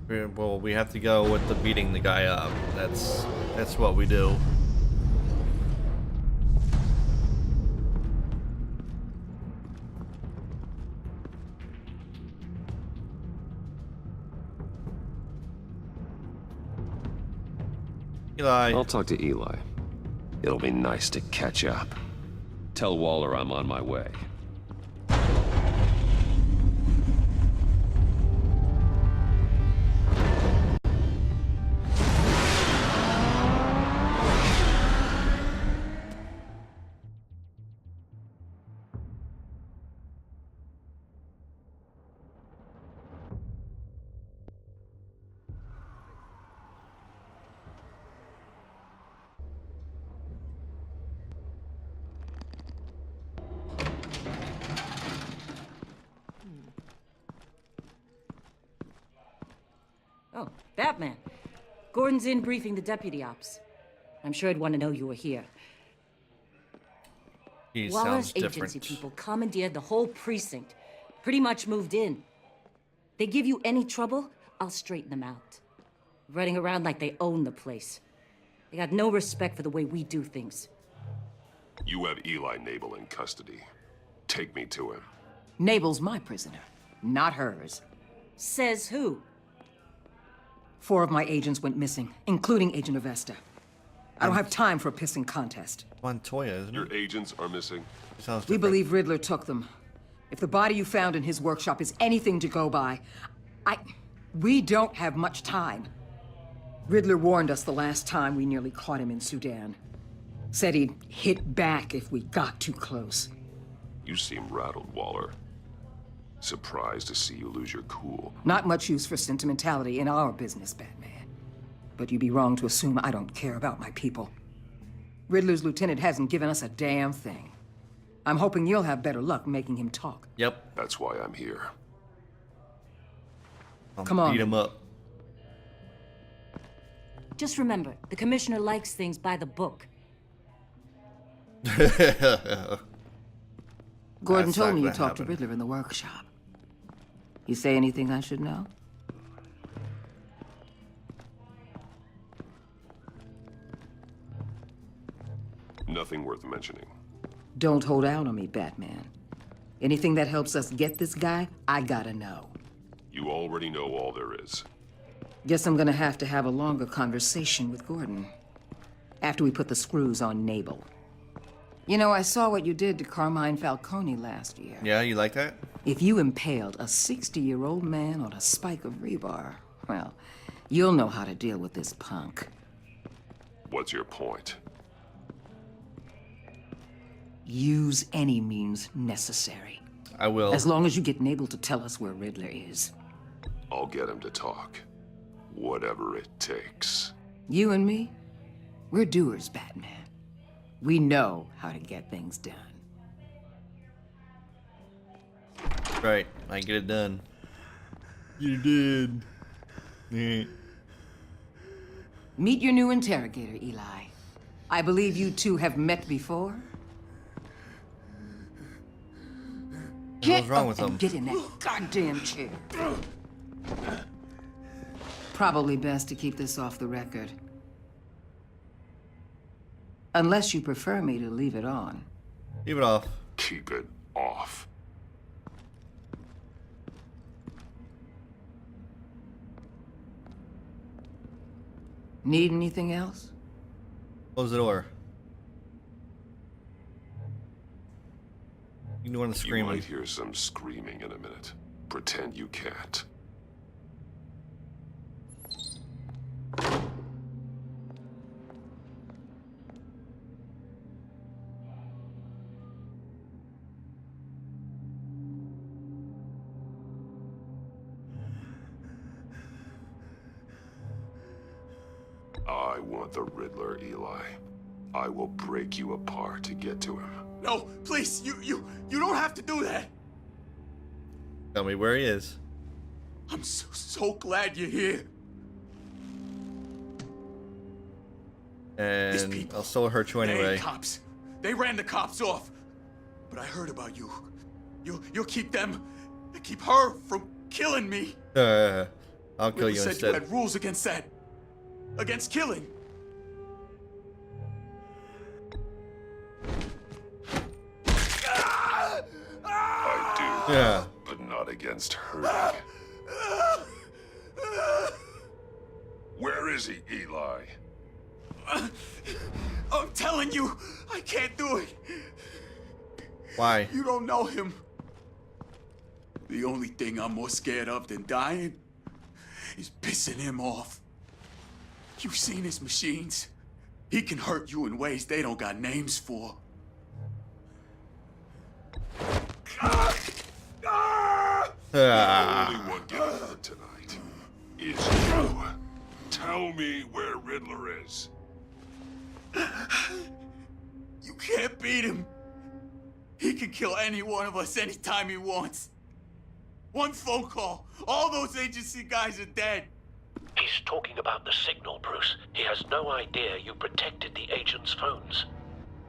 Well, we have to go with the beating the guy up. That's what we do. Eli. I'll talk to Eli. It'll be nice to catch up. Tell Waller I'm on my way. Oh, Batman. Gordon's in briefing the deputy ops. I'm sure I'd want to know you were here. He Waller's sounds agency different. people commandeered the whole precinct. Pretty much moved in. They give you any trouble, I'll straighten them out. Running around like they own the place. They got no respect for the way we do things. You have Eli Nabel in custody. Take me to him. Nabel's my prisoner, not hers. Says who? 4 of my agents went missing, including Agent Avesta. I don't have time for a pissing contest. Montoya, isn't Your agents are missing. Sounds We different. believe Riddler took them. If the body you found in his workshop is anything to go by, we don't have much time. Riddler warned us the last time we nearly caught him in Sudan. Said he'd hit back if we got too close. You seem rattled, Waller. Surprised to see you lose your cool. Not much use for sentimentality in our business, Batman. But you'd be wrong to assume I don't care about my people. Riddler's lieutenant hasn't given us a damn thing. I'm hoping you'll have better luck making him talk. Yep. That's why I'm here. Come on. Beat him up. Just remember, the commissioner likes things by the book. Gordon That's told not me you gonna talked to happen. Riddler in the workshop. You say anything I should know? Nothing worth mentioning. Don't hold out on me, Batman. Anything that helps us get this guy, I gotta know. You already know all there is. Guess I'm gonna have to have a longer conversation with Gordon. After we put the screws on Nabel. You know, I saw what you did to Carmine Falcone last year. Yeah, you like that? If you impaled a 60-year-old man on a spike of rebar, well, you'll know how to deal with this punk. What's your point? Use any means necessary. I will. As long as you get Nabel to tell us where Riddler is. I'll get him to talk. Whatever it takes. You and me, we're doers, Batman. We know how to get things done. Right. I get it done. You did. Yeah. Meet your new interrogator, Eli. I believe you two have met before? What's wrong with him? Get in that goddamn chair. Probably best to keep this off the record. Unless you prefer me to leave it on. Leave it off. Keep it off. Need anything else? Close the door. You know when to You scream. might hear some screaming in a minute. Pretend you can't. want the Riddler, Eli. I will break you apart to get to him. No, please, you don't have to do that. Tell me where he is. I'm so glad you're here. And I'll still hurt you They anyway. ain't cops. They ran the cops off. But I heard about you. You'll keep them, keep her from killing me. I'll kill you said instead. You had rules against that. Against killing. I do. Yeah. But not against hurting. Where is he, Eli? I'm telling you, I can't do it. Why? You don't know him. The only thing I'm more scared of than dying is pissing him off. You've seen his machines. He can hurt you in ways they don't got names for. The only one getting hurt tonight is you. Tell me where Riddler is. You can't beat him. He can kill any one of us anytime he wants. One phone call, all those agency guys are dead. He's talking about the signal, Bruce. He has no idea you protected the agent's phones.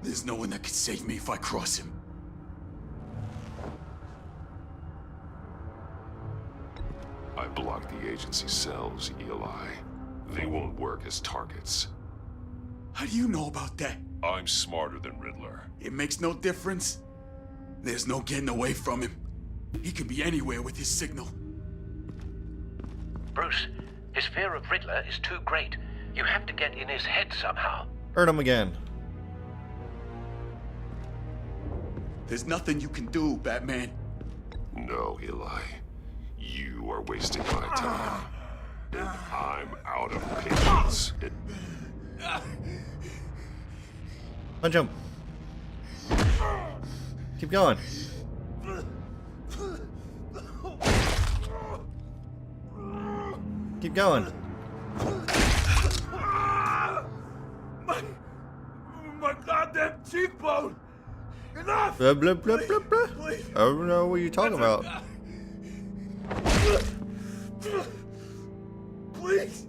There's no one that can save me if I cross him. I blocked the agency cells, Eli. They won't work as targets. How do you know about that? I'm smarter than Riddler. It makes no difference. There's no getting away from him. He can be anywhere with his signal. Bruce, his fear of Riddler is too great. You have to get in his head somehow. Hurt him again. There's nothing you can do, Batman. No, Eli. You are wasting my time. And I'm out of patience. Punch him. Keep going. Keep going. My goddamn cheekbone! Enough! Blah, blah, blah, blah, blah. Please. I don't know what you're talking about. Please!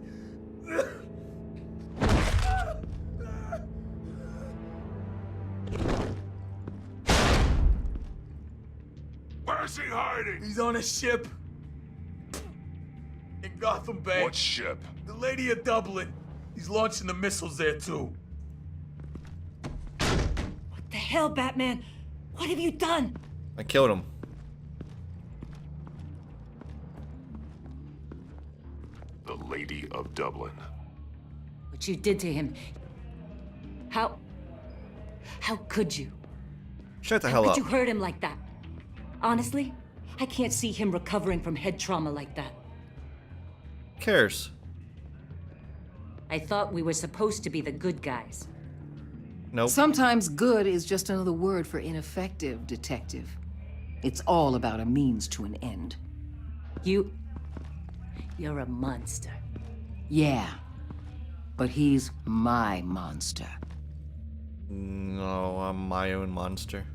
Where's he hiding? He's on a ship. In Gotham Bay. What ship? The Lady of Dublin. He's launching the missiles there, too. What the hell, Batman? What have you done? I killed him. The Lady of Dublin. What you did to him. How could you? Shut the How hell could up. you hurt him like that? Honestly, I can't see him recovering from head trauma like that. Who cares? I thought we were supposed to be the good guys. Nope. Sometimes good is just another word for ineffective, Detective. It's all about a means to an end. You're a monster. Yeah, but he's my monster. No, I'm my own monster.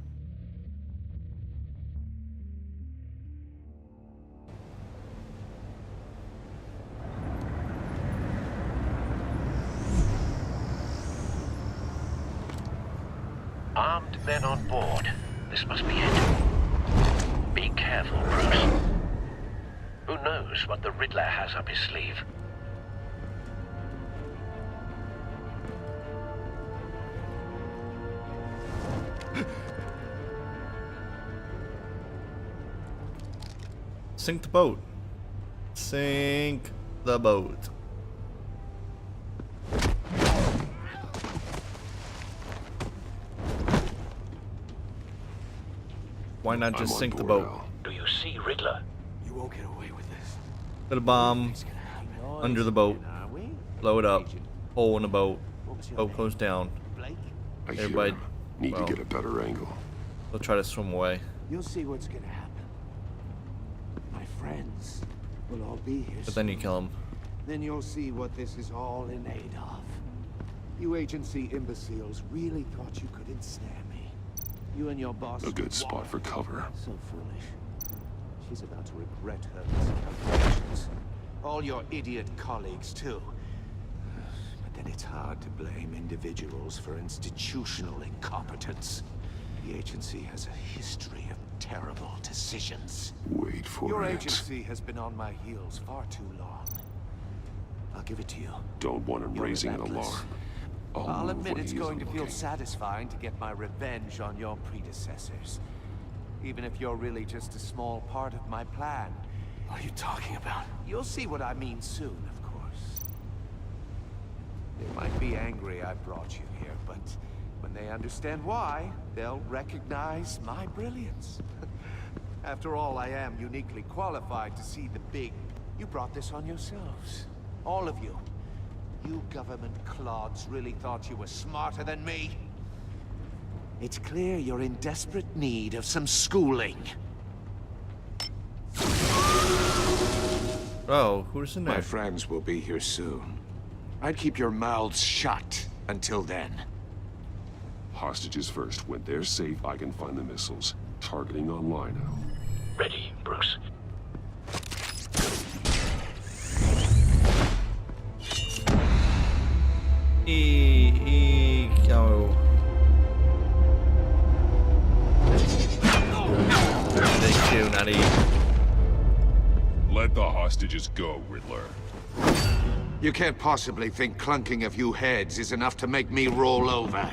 Armed men on board. This must be it. Be careful, Bruce. Who knows what the Riddler has up his sleeve? Sink the boat. Sink the boat. Why not just sink the boat? Do you see Riddler? You won't get away with this. Put a bomb under the boat. Blow it up. Hole in the boat. Boat goes down. I hear Everybody him. Need to get a better angle. They'll try to swim away. You'll see what's gonna happen. My friends will all be here But then you kill him. Then you'll see what this is all in aid of. You agency imbeciles really thought you could ensnare me. You and your boss... A good spot for cover. So foolish. She's about to regret her miscalculations. All your idiot colleagues, too. But then it's hard to blame individuals for institutional incompetence. The agency has a history of terrible decisions. Wait for Your it. agency has been on my heels far too long. I'll give it to you. Don't want him You're raising an relentless. alarm. I'll move admit when it's he going to isn't feel looking. satisfying to get my revenge on your predecessors. Even if you're really just a small part of my plan. What are you talking about? You'll see what I mean soon, of course. They might be angry I brought you here, but when they understand why, they'll recognize my brilliance. After all, I am uniquely qualified to see the big... You brought this on yourselves. All of you. You government clods really thought you were smarter than me? It's clear you're in desperate need of some schooling. Oh, who's in there? My friends will be here soon. I'd keep your mouths shut until then. Hostages first. When they're safe, I can find the missiles. Targeting online now. Ready, Bruce. Go. Thank you, not E. Let the hostages go, Riddler. You can't possibly think clunking a few heads is enough to make me roll over.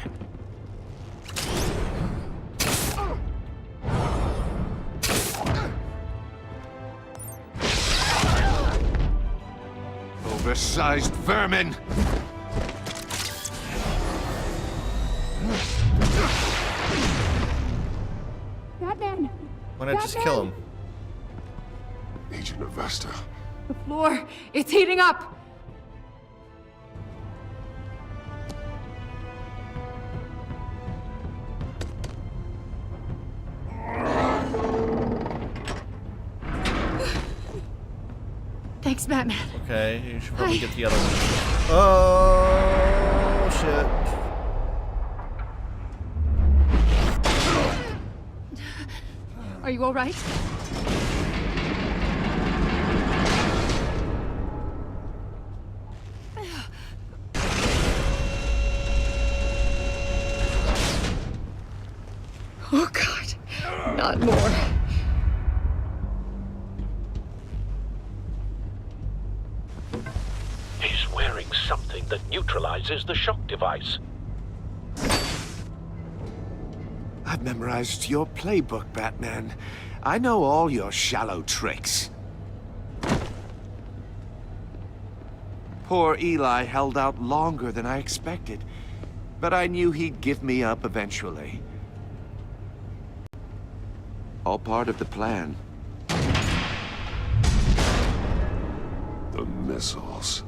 Oversized vermin! Batman! Why not just kill him? Agent Avesta. The floor, it's heating up! Thanks, Batman. Okay, you should probably get the other one. Oh, shit. Are you all right? Oh, God. Not more. He's wearing something that neutralizes the shock device. I've memorized your playbook, Batman. I know all your shallow tricks. Poor Eli held out longer than I expected, but I knew he'd give me up eventually. All part of the plan. The missiles.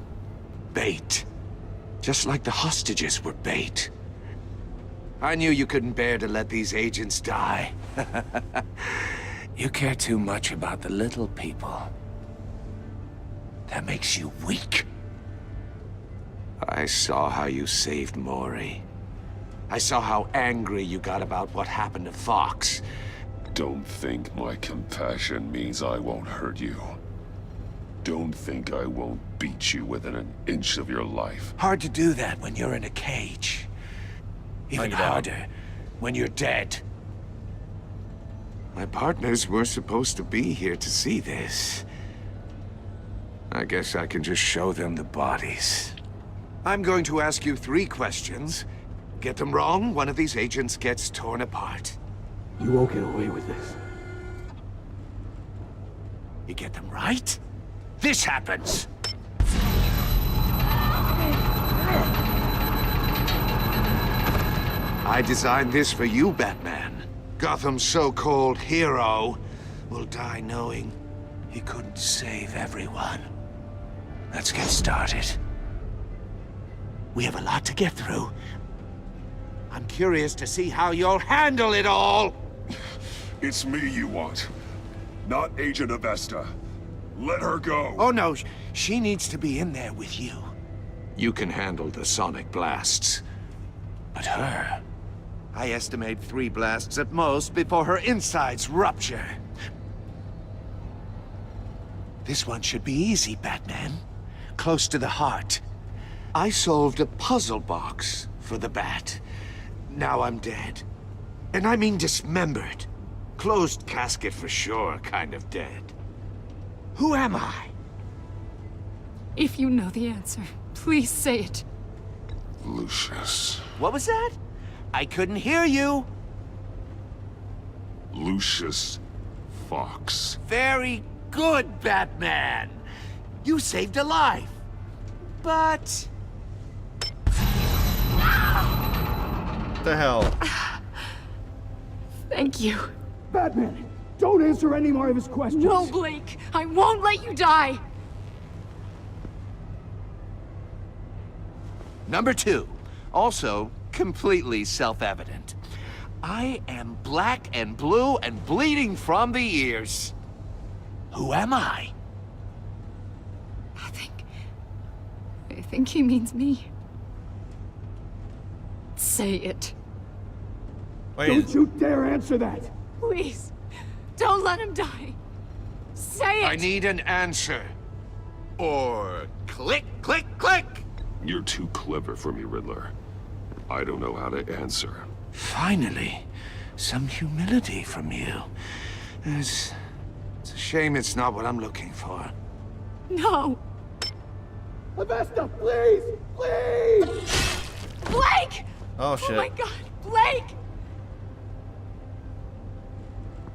Bait. Just like the hostages were bait. I knew you couldn't bear to let these agents die. You care too much about the little people. That makes you weak. I saw how you saved Maury. I saw how angry you got about what happened to Fox. Don't think my compassion means I won't hurt you. Don't think I won't beat you within an inch of your life. Hard to do that when you're in a cage. Even harder when you're dead. My partners were supposed to be here to see this. I guess I can just show them the bodies. I'm going to ask you 3 questions. Get them wrong, one of these agents gets torn apart. You won't get away with this. You get them right, this happens. I designed this for you, Batman. Gotham's so-called hero will die knowing he couldn't save everyone. Let's get started. We have a lot to get through. I'm curious to see how you'll handle it all. It's me you want, not Agent Avesta. Let her go. Oh no, she needs to be in there with you. You can handle the sonic blasts. But her... I estimate 3 blasts at most before her insides rupture. This one should be easy, Batman. Close to the heart. I solved a puzzle box for the Bat. Now I'm dead. And I mean dismembered. Closed casket for sure, kind of dead. Who am I? If you know the answer, please say it. Lucius. What was that? I couldn't hear you. Lucius Fox. Very good, Batman. You saved a life. But... What the hell? Thank you. Batman, don't answer any more of his questions. No, Blake. I won't let you die. Number 2. Also, completely self-evident. I am black and blue and bleeding from the ears. Who am I? I think he means me. Say it. Wait. Don't you dare answer that! Please, don't let him die. Say it! I need an answer. Or click, click, click! You're too clever for me, Riddler. I don't know how to answer. Finally, some humility from you. It's a shame it's not what I'm looking for. No. Avesta, please! Please! Blake! Oh, shit. Oh my God, Blake!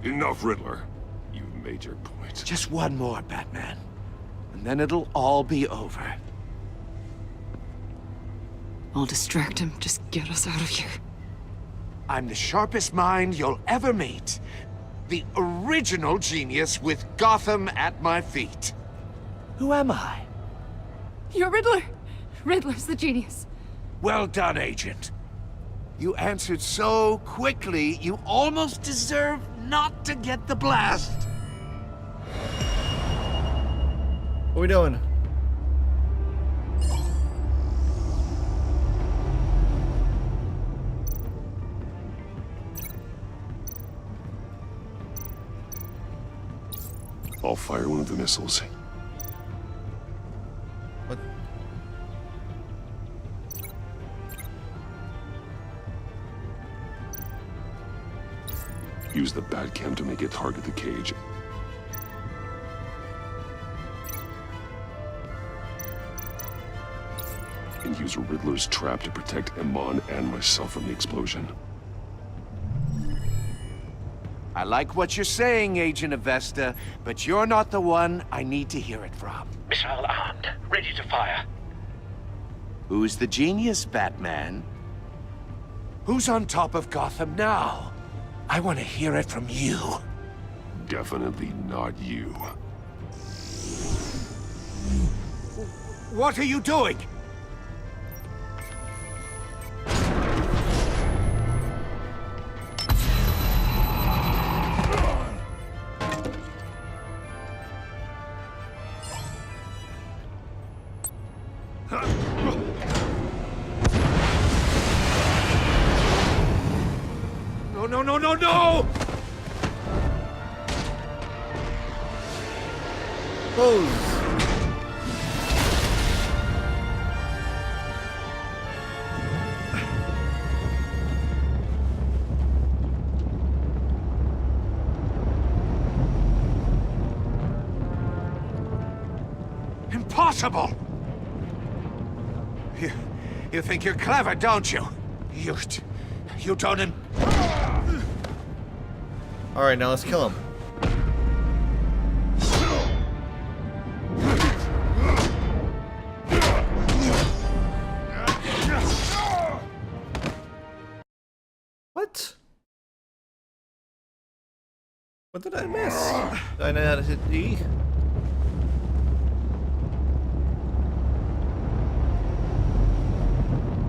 Enough, Riddler. You've made your point. Just one more, Batman. And then it'll all be over. I'll distract him. Just get us out of here. I'm the sharpest mind you'll ever meet. The original genius with Gotham at my feet. Who am I? You're Riddler. Riddler's the genius. Well done, Agent. You answered so quickly, you almost deserve not to get the blast. What are we doing? I'll fire one of the missiles. What? Use the Batcam to make it target the cage. And use Riddler's trap to protect Iman and myself from the explosion. I like what you're saying, Agent Avesta, but you're not the one I need to hear it from. Missile armed, ready to fire. Who's the genius, Batman? Who's on top of Gotham now? I want to hear it from you. Definitely not you. What are you doing? No! Pose. Impossible! You think you're clever, don't you? You don't... Alright, now let's kill him. What? What did I miss? Did I know how to hit D?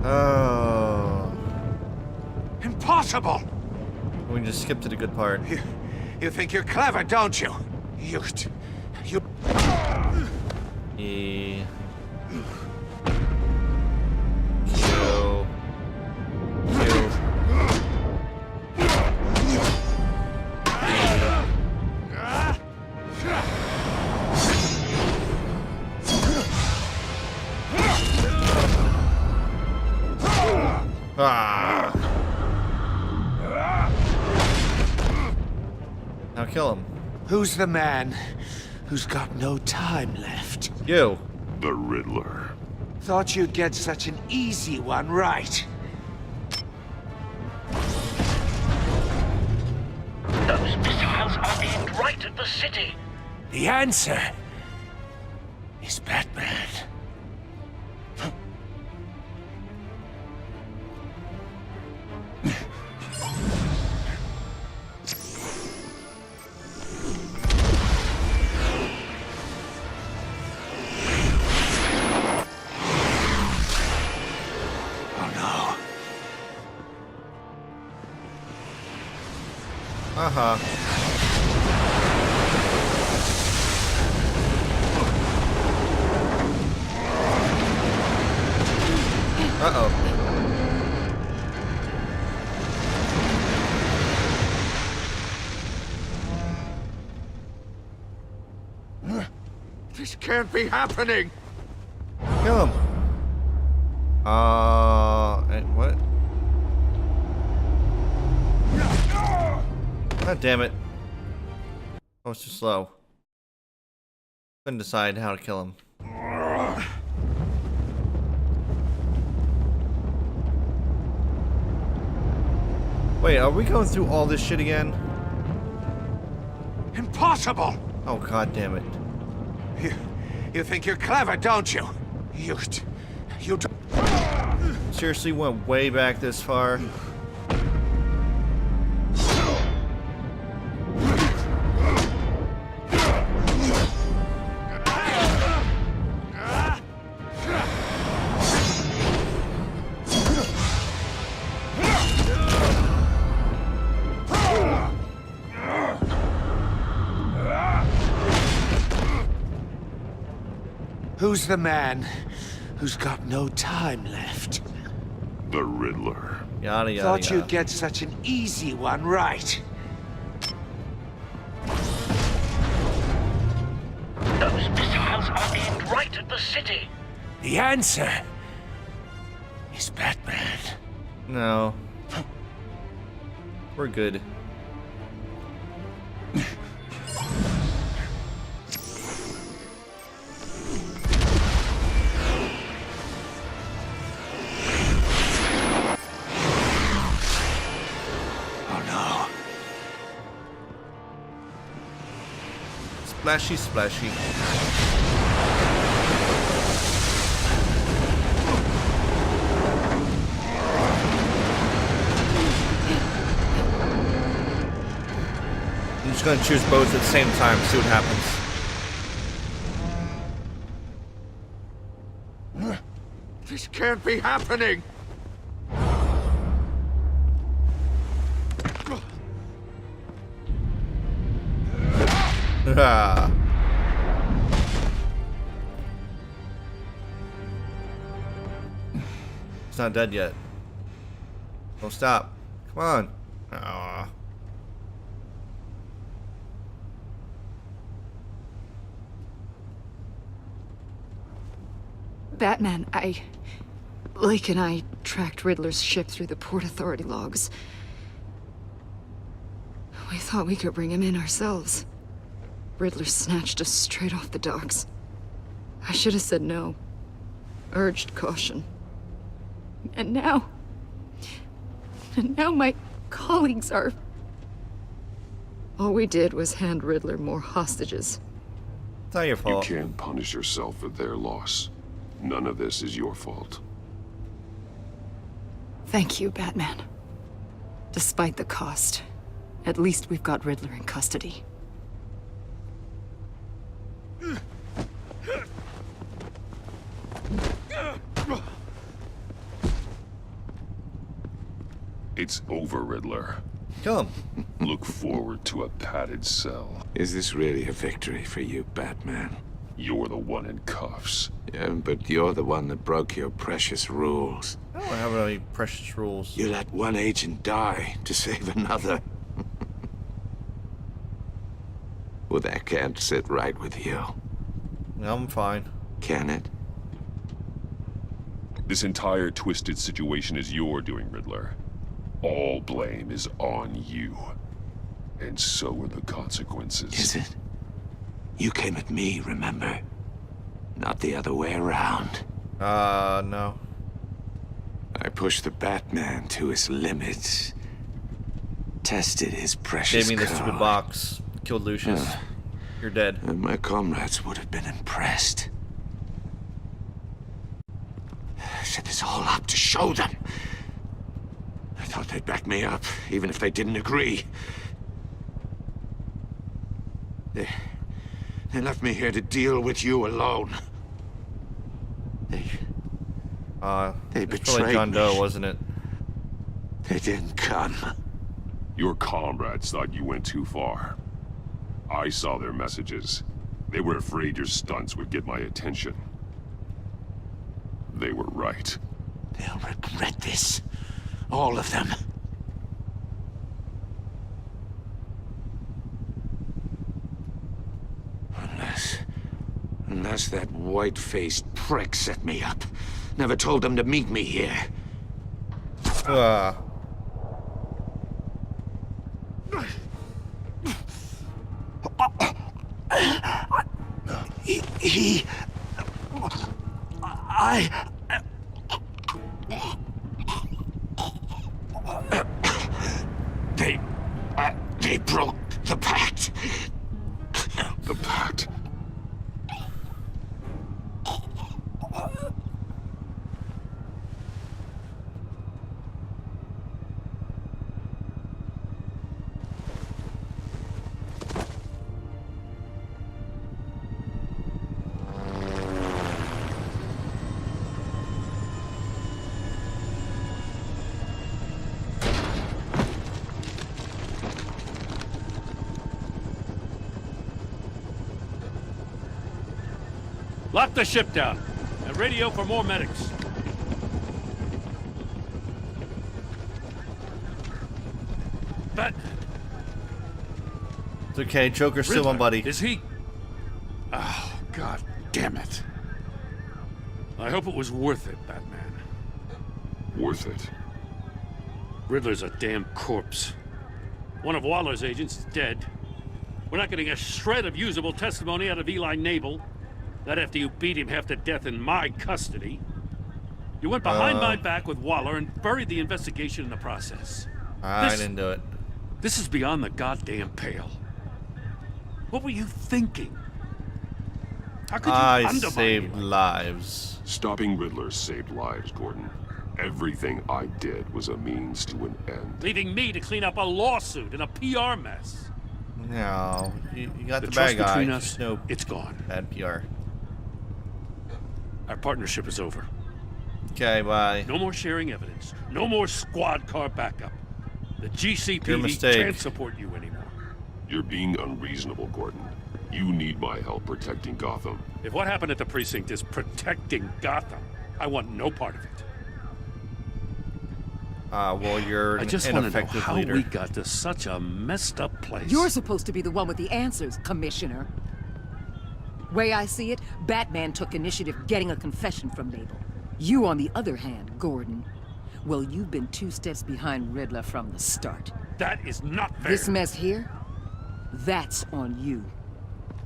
Oh. Impossible! We can just skip to the good part. You think you're clever, don't you? You... Yeah. Ah. Now kill him. Who's the man who's got no time left? You. The Riddler. Thought you'd get such an easy one right. Those missiles are aimed right at the city. The answer is Batman. Uh-huh. Uh-oh. This can't be happening. Kill him. And what? God damn it. I was too slow. Couldn't decide how to kill him. Wait, are we going through all this shit again? Impossible! Oh, god damn it. You think you're clever, don't you? You seriously went way back this far? Who's the man who's got no time left? The Riddler. Yada yada. Thought you'd get such an easy one right. Those missiles are aimed right at the city. The answer is Batman. No. We're good. Splashy, splashy. I'm just gonna choose both at the same time, see what happens. This can't be happening! Ah. It's not dead yet. Don't stop. Come on. Ah. Batman, Lake and I tracked Riddler's ship through the Port Authority logs. We thought we could bring him in ourselves. Riddler snatched us straight off the docks. I should have said no. Urged caution. And now my colleagues are... All we did was hand Riddler more hostages. It's not your fault. You can't punish yourself for their loss. None of this is your fault. Thank you, Batman. Despite the cost, at least we've got Riddler in custody. It's over, Riddler. Kill him. Look forward to a padded cell. Is this really a victory for you, Batman? You're the one in cuffs. Yeah, but you're the one that broke your precious rules. I don't have any precious rules. You let one agent die to save another. Well, that can't sit right with you. No, I'm fine. Can it? This entire twisted situation is your doing, Riddler. All blame is on you. And so are the consequences. Is it? You came at me, remember? Not the other way around. No. I pushed the Batman to his limits. Tested his precious Gave me the stupid code. box. Killed Lucius. You're dead. And my comrades would have been impressed. I set this all up to show them. I thought they'd back me up, even if they didn't agree. They left me here to deal with you alone. They it's betrayed probably John Doe, me. wasn't it? They didn't come. Your comrades thought you went too far. I saw their messages. They were afraid your stunts would get my attention. They were right. They'll regret this. All of them. Unless that white-faced prick set me up. Never told them to meet me here. They broke the pact. The pact? Lock the ship down and radio for more medics. It's okay, Joker's still Riddler, my buddy. Is he? Oh, God damn it. I hope it was worth it, Batman. Worth it? Riddler's a damn corpse. One of Waller's agents is dead. We're not getting a shred of usable testimony out of Eli Nabel. That after you beat him half to death in my custody. You went behind my back with Waller and buried the investigation in the process. I didn't do it. This is beyond the goddamn pale. What were you thinking? How could you undermine saved him? lives. Stopping Riddler saved lives, Gordon. Everything I did was a means to an end. Leaving me to clean up a lawsuit and a PR mess. No, you got the trust bad guy. between us, Just no it's gone. bad PR. Our partnership is over. Okay, bye. No more sharing evidence. No more squad car backup. The Your GCPD mistake. can't support you anymore. You're being unreasonable, Gordon. You need my help protecting Gotham. If what happened at the precinct is protecting Gotham, I want no part of it. Well, you're I an just want to know ineffective how leader. we got to such a messed up place. You're supposed to be the one with the answers, Commissioner. Way I see it, Batman took initiative getting a confession from Nabel. You, on the other hand, Gordon, well, you've been 2 steps behind Riddler from the start. That is not fair. This mess here, that's on you.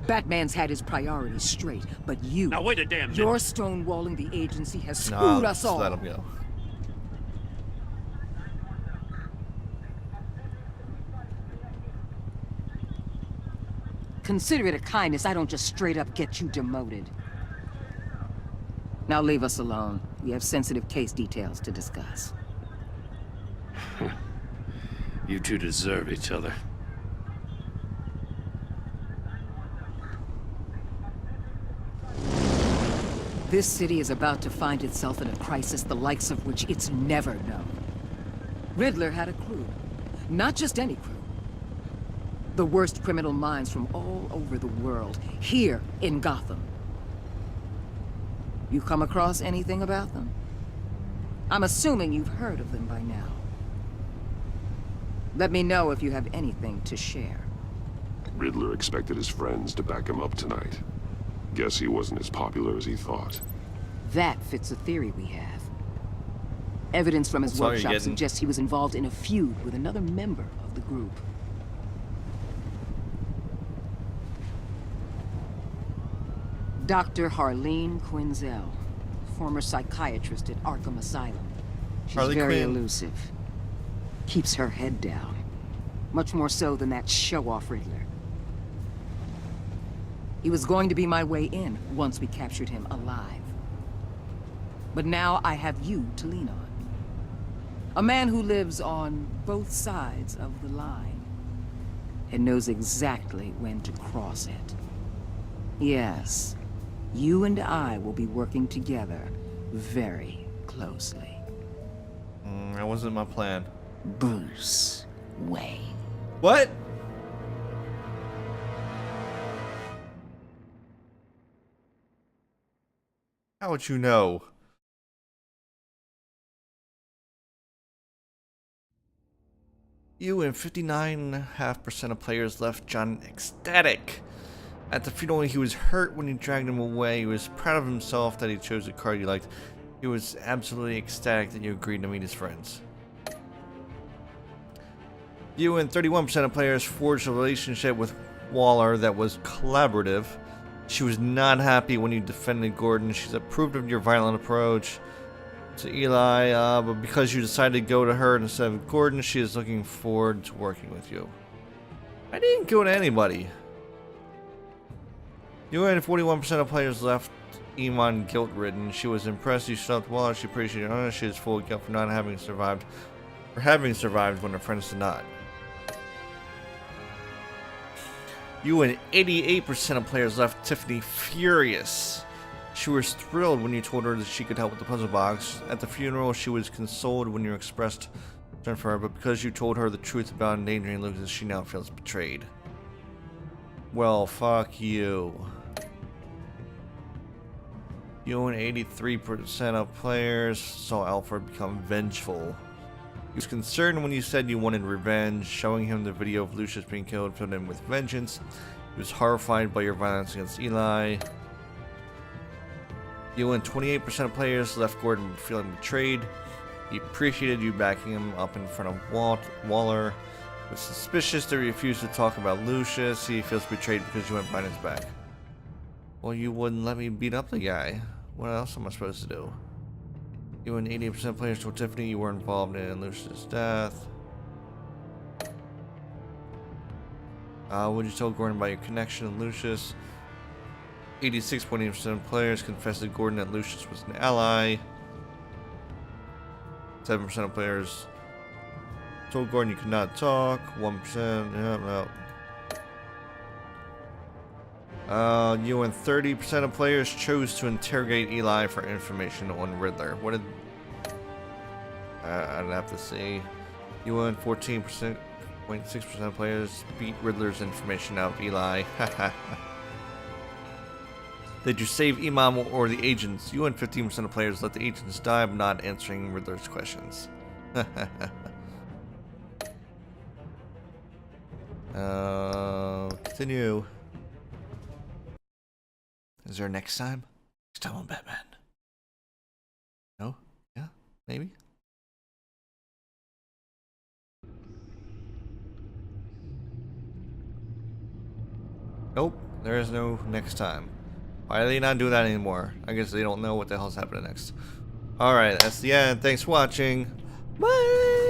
Batman's had his priorities straight, but you... Now wait a damn minute. Your stonewalling the agency has screwed No, us just all. let him go. Consider it a kindness I don't just straight up get you demoted. Now leave us alone. We have sensitive case details to discuss. You two deserve each other. This city is about to find itself in a crisis the likes of which it's never known. Riddler had a crew. Not just any crew. The worst criminal minds from all over the world, here in Gotham. You come across anything about them? I'm assuming you've heard of them by now. Let me know if you have anything to share. Riddler expected his friends to back him up tonight. Guess he wasn't as popular as he thought. That fits a theory we have. Evidence from his That's all you're workshop getting. suggests he was involved in a feud with another member of the group. Dr. Harleen Quinzel, former psychiatrist at Arkham Asylum. She's Harley very Quinn. elusive. Keeps her head down. Much more so than that show-off Riddler. He was going to be my way in once we captured him alive. But now I have you to lean on. A man who lives on both sides of the line and knows exactly when to cross it. Yes, you and I will be working together very closely. That wasn't my plan. Bruce Wayne. What? How would you know? You and 59.5% of players left John ecstatic. At the funeral, he was hurt when you dragged him away. He was proud of himself that he chose the card you liked. He was absolutely ecstatic that you agreed to meet his friends. You and 31% of players forged a relationship with Waller that was collaborative. She was not happy when you defended Gordon. She's approved of your violent approach to Eli, but because you decided to go to her instead of Gordon, she is looking forward to working with you. I didn't go to anybody. You and 41% of players left Iman guilt-ridden. She was impressed you stopped Waller. She appreciated your honor. She is full of guilt for not having survived, when her friends did not. You and 88% of players left Tiffany furious. She was thrilled when you told her that she could help with the puzzle box. At the funeral, she was consoled when you expressed concern for her, but because you told her the truth about endangering Lucas, she now feels betrayed. Well, fuck you. You and 83% of players saw Alfred become vengeful. He was concerned when you said you wanted revenge. Showing him the video of Lucius being killed filled him with vengeance. He was horrified by your violence against Eli. You and 28% of players left Gordon feeling betrayed. He appreciated you backing him up in front of Waller. He was suspicious that he refused to talk about Lucius. He feels betrayed because you went behind his back. Well, you wouldn't let me beat up the guy. What else am I supposed to do? You and 88% of players told Tiffany you were involved in Lucius' death. Would you tell Gordon about your connection to Lucius? 86.8% of players confessed to Gordon that Lucius was an ally. 7% of players told Gordon you could not talk. 1%, yeah, no. You and 30% of players chose to interrogate Eli for information on Riddler. What did... I'd have to see. You and 14.6% of players beat Riddler's information out of Eli. Did you save Imam or the agents? You and 15% of players let the agents die by not answering Riddler's questions. Continue. Is there a next time? Next time on Batman. No? Yeah? Maybe? Nope. There is no next time. Why do they not do that anymore? I guess they don't know what the hell's happening next. Alright, that's the end. Thanks for watching. Bye!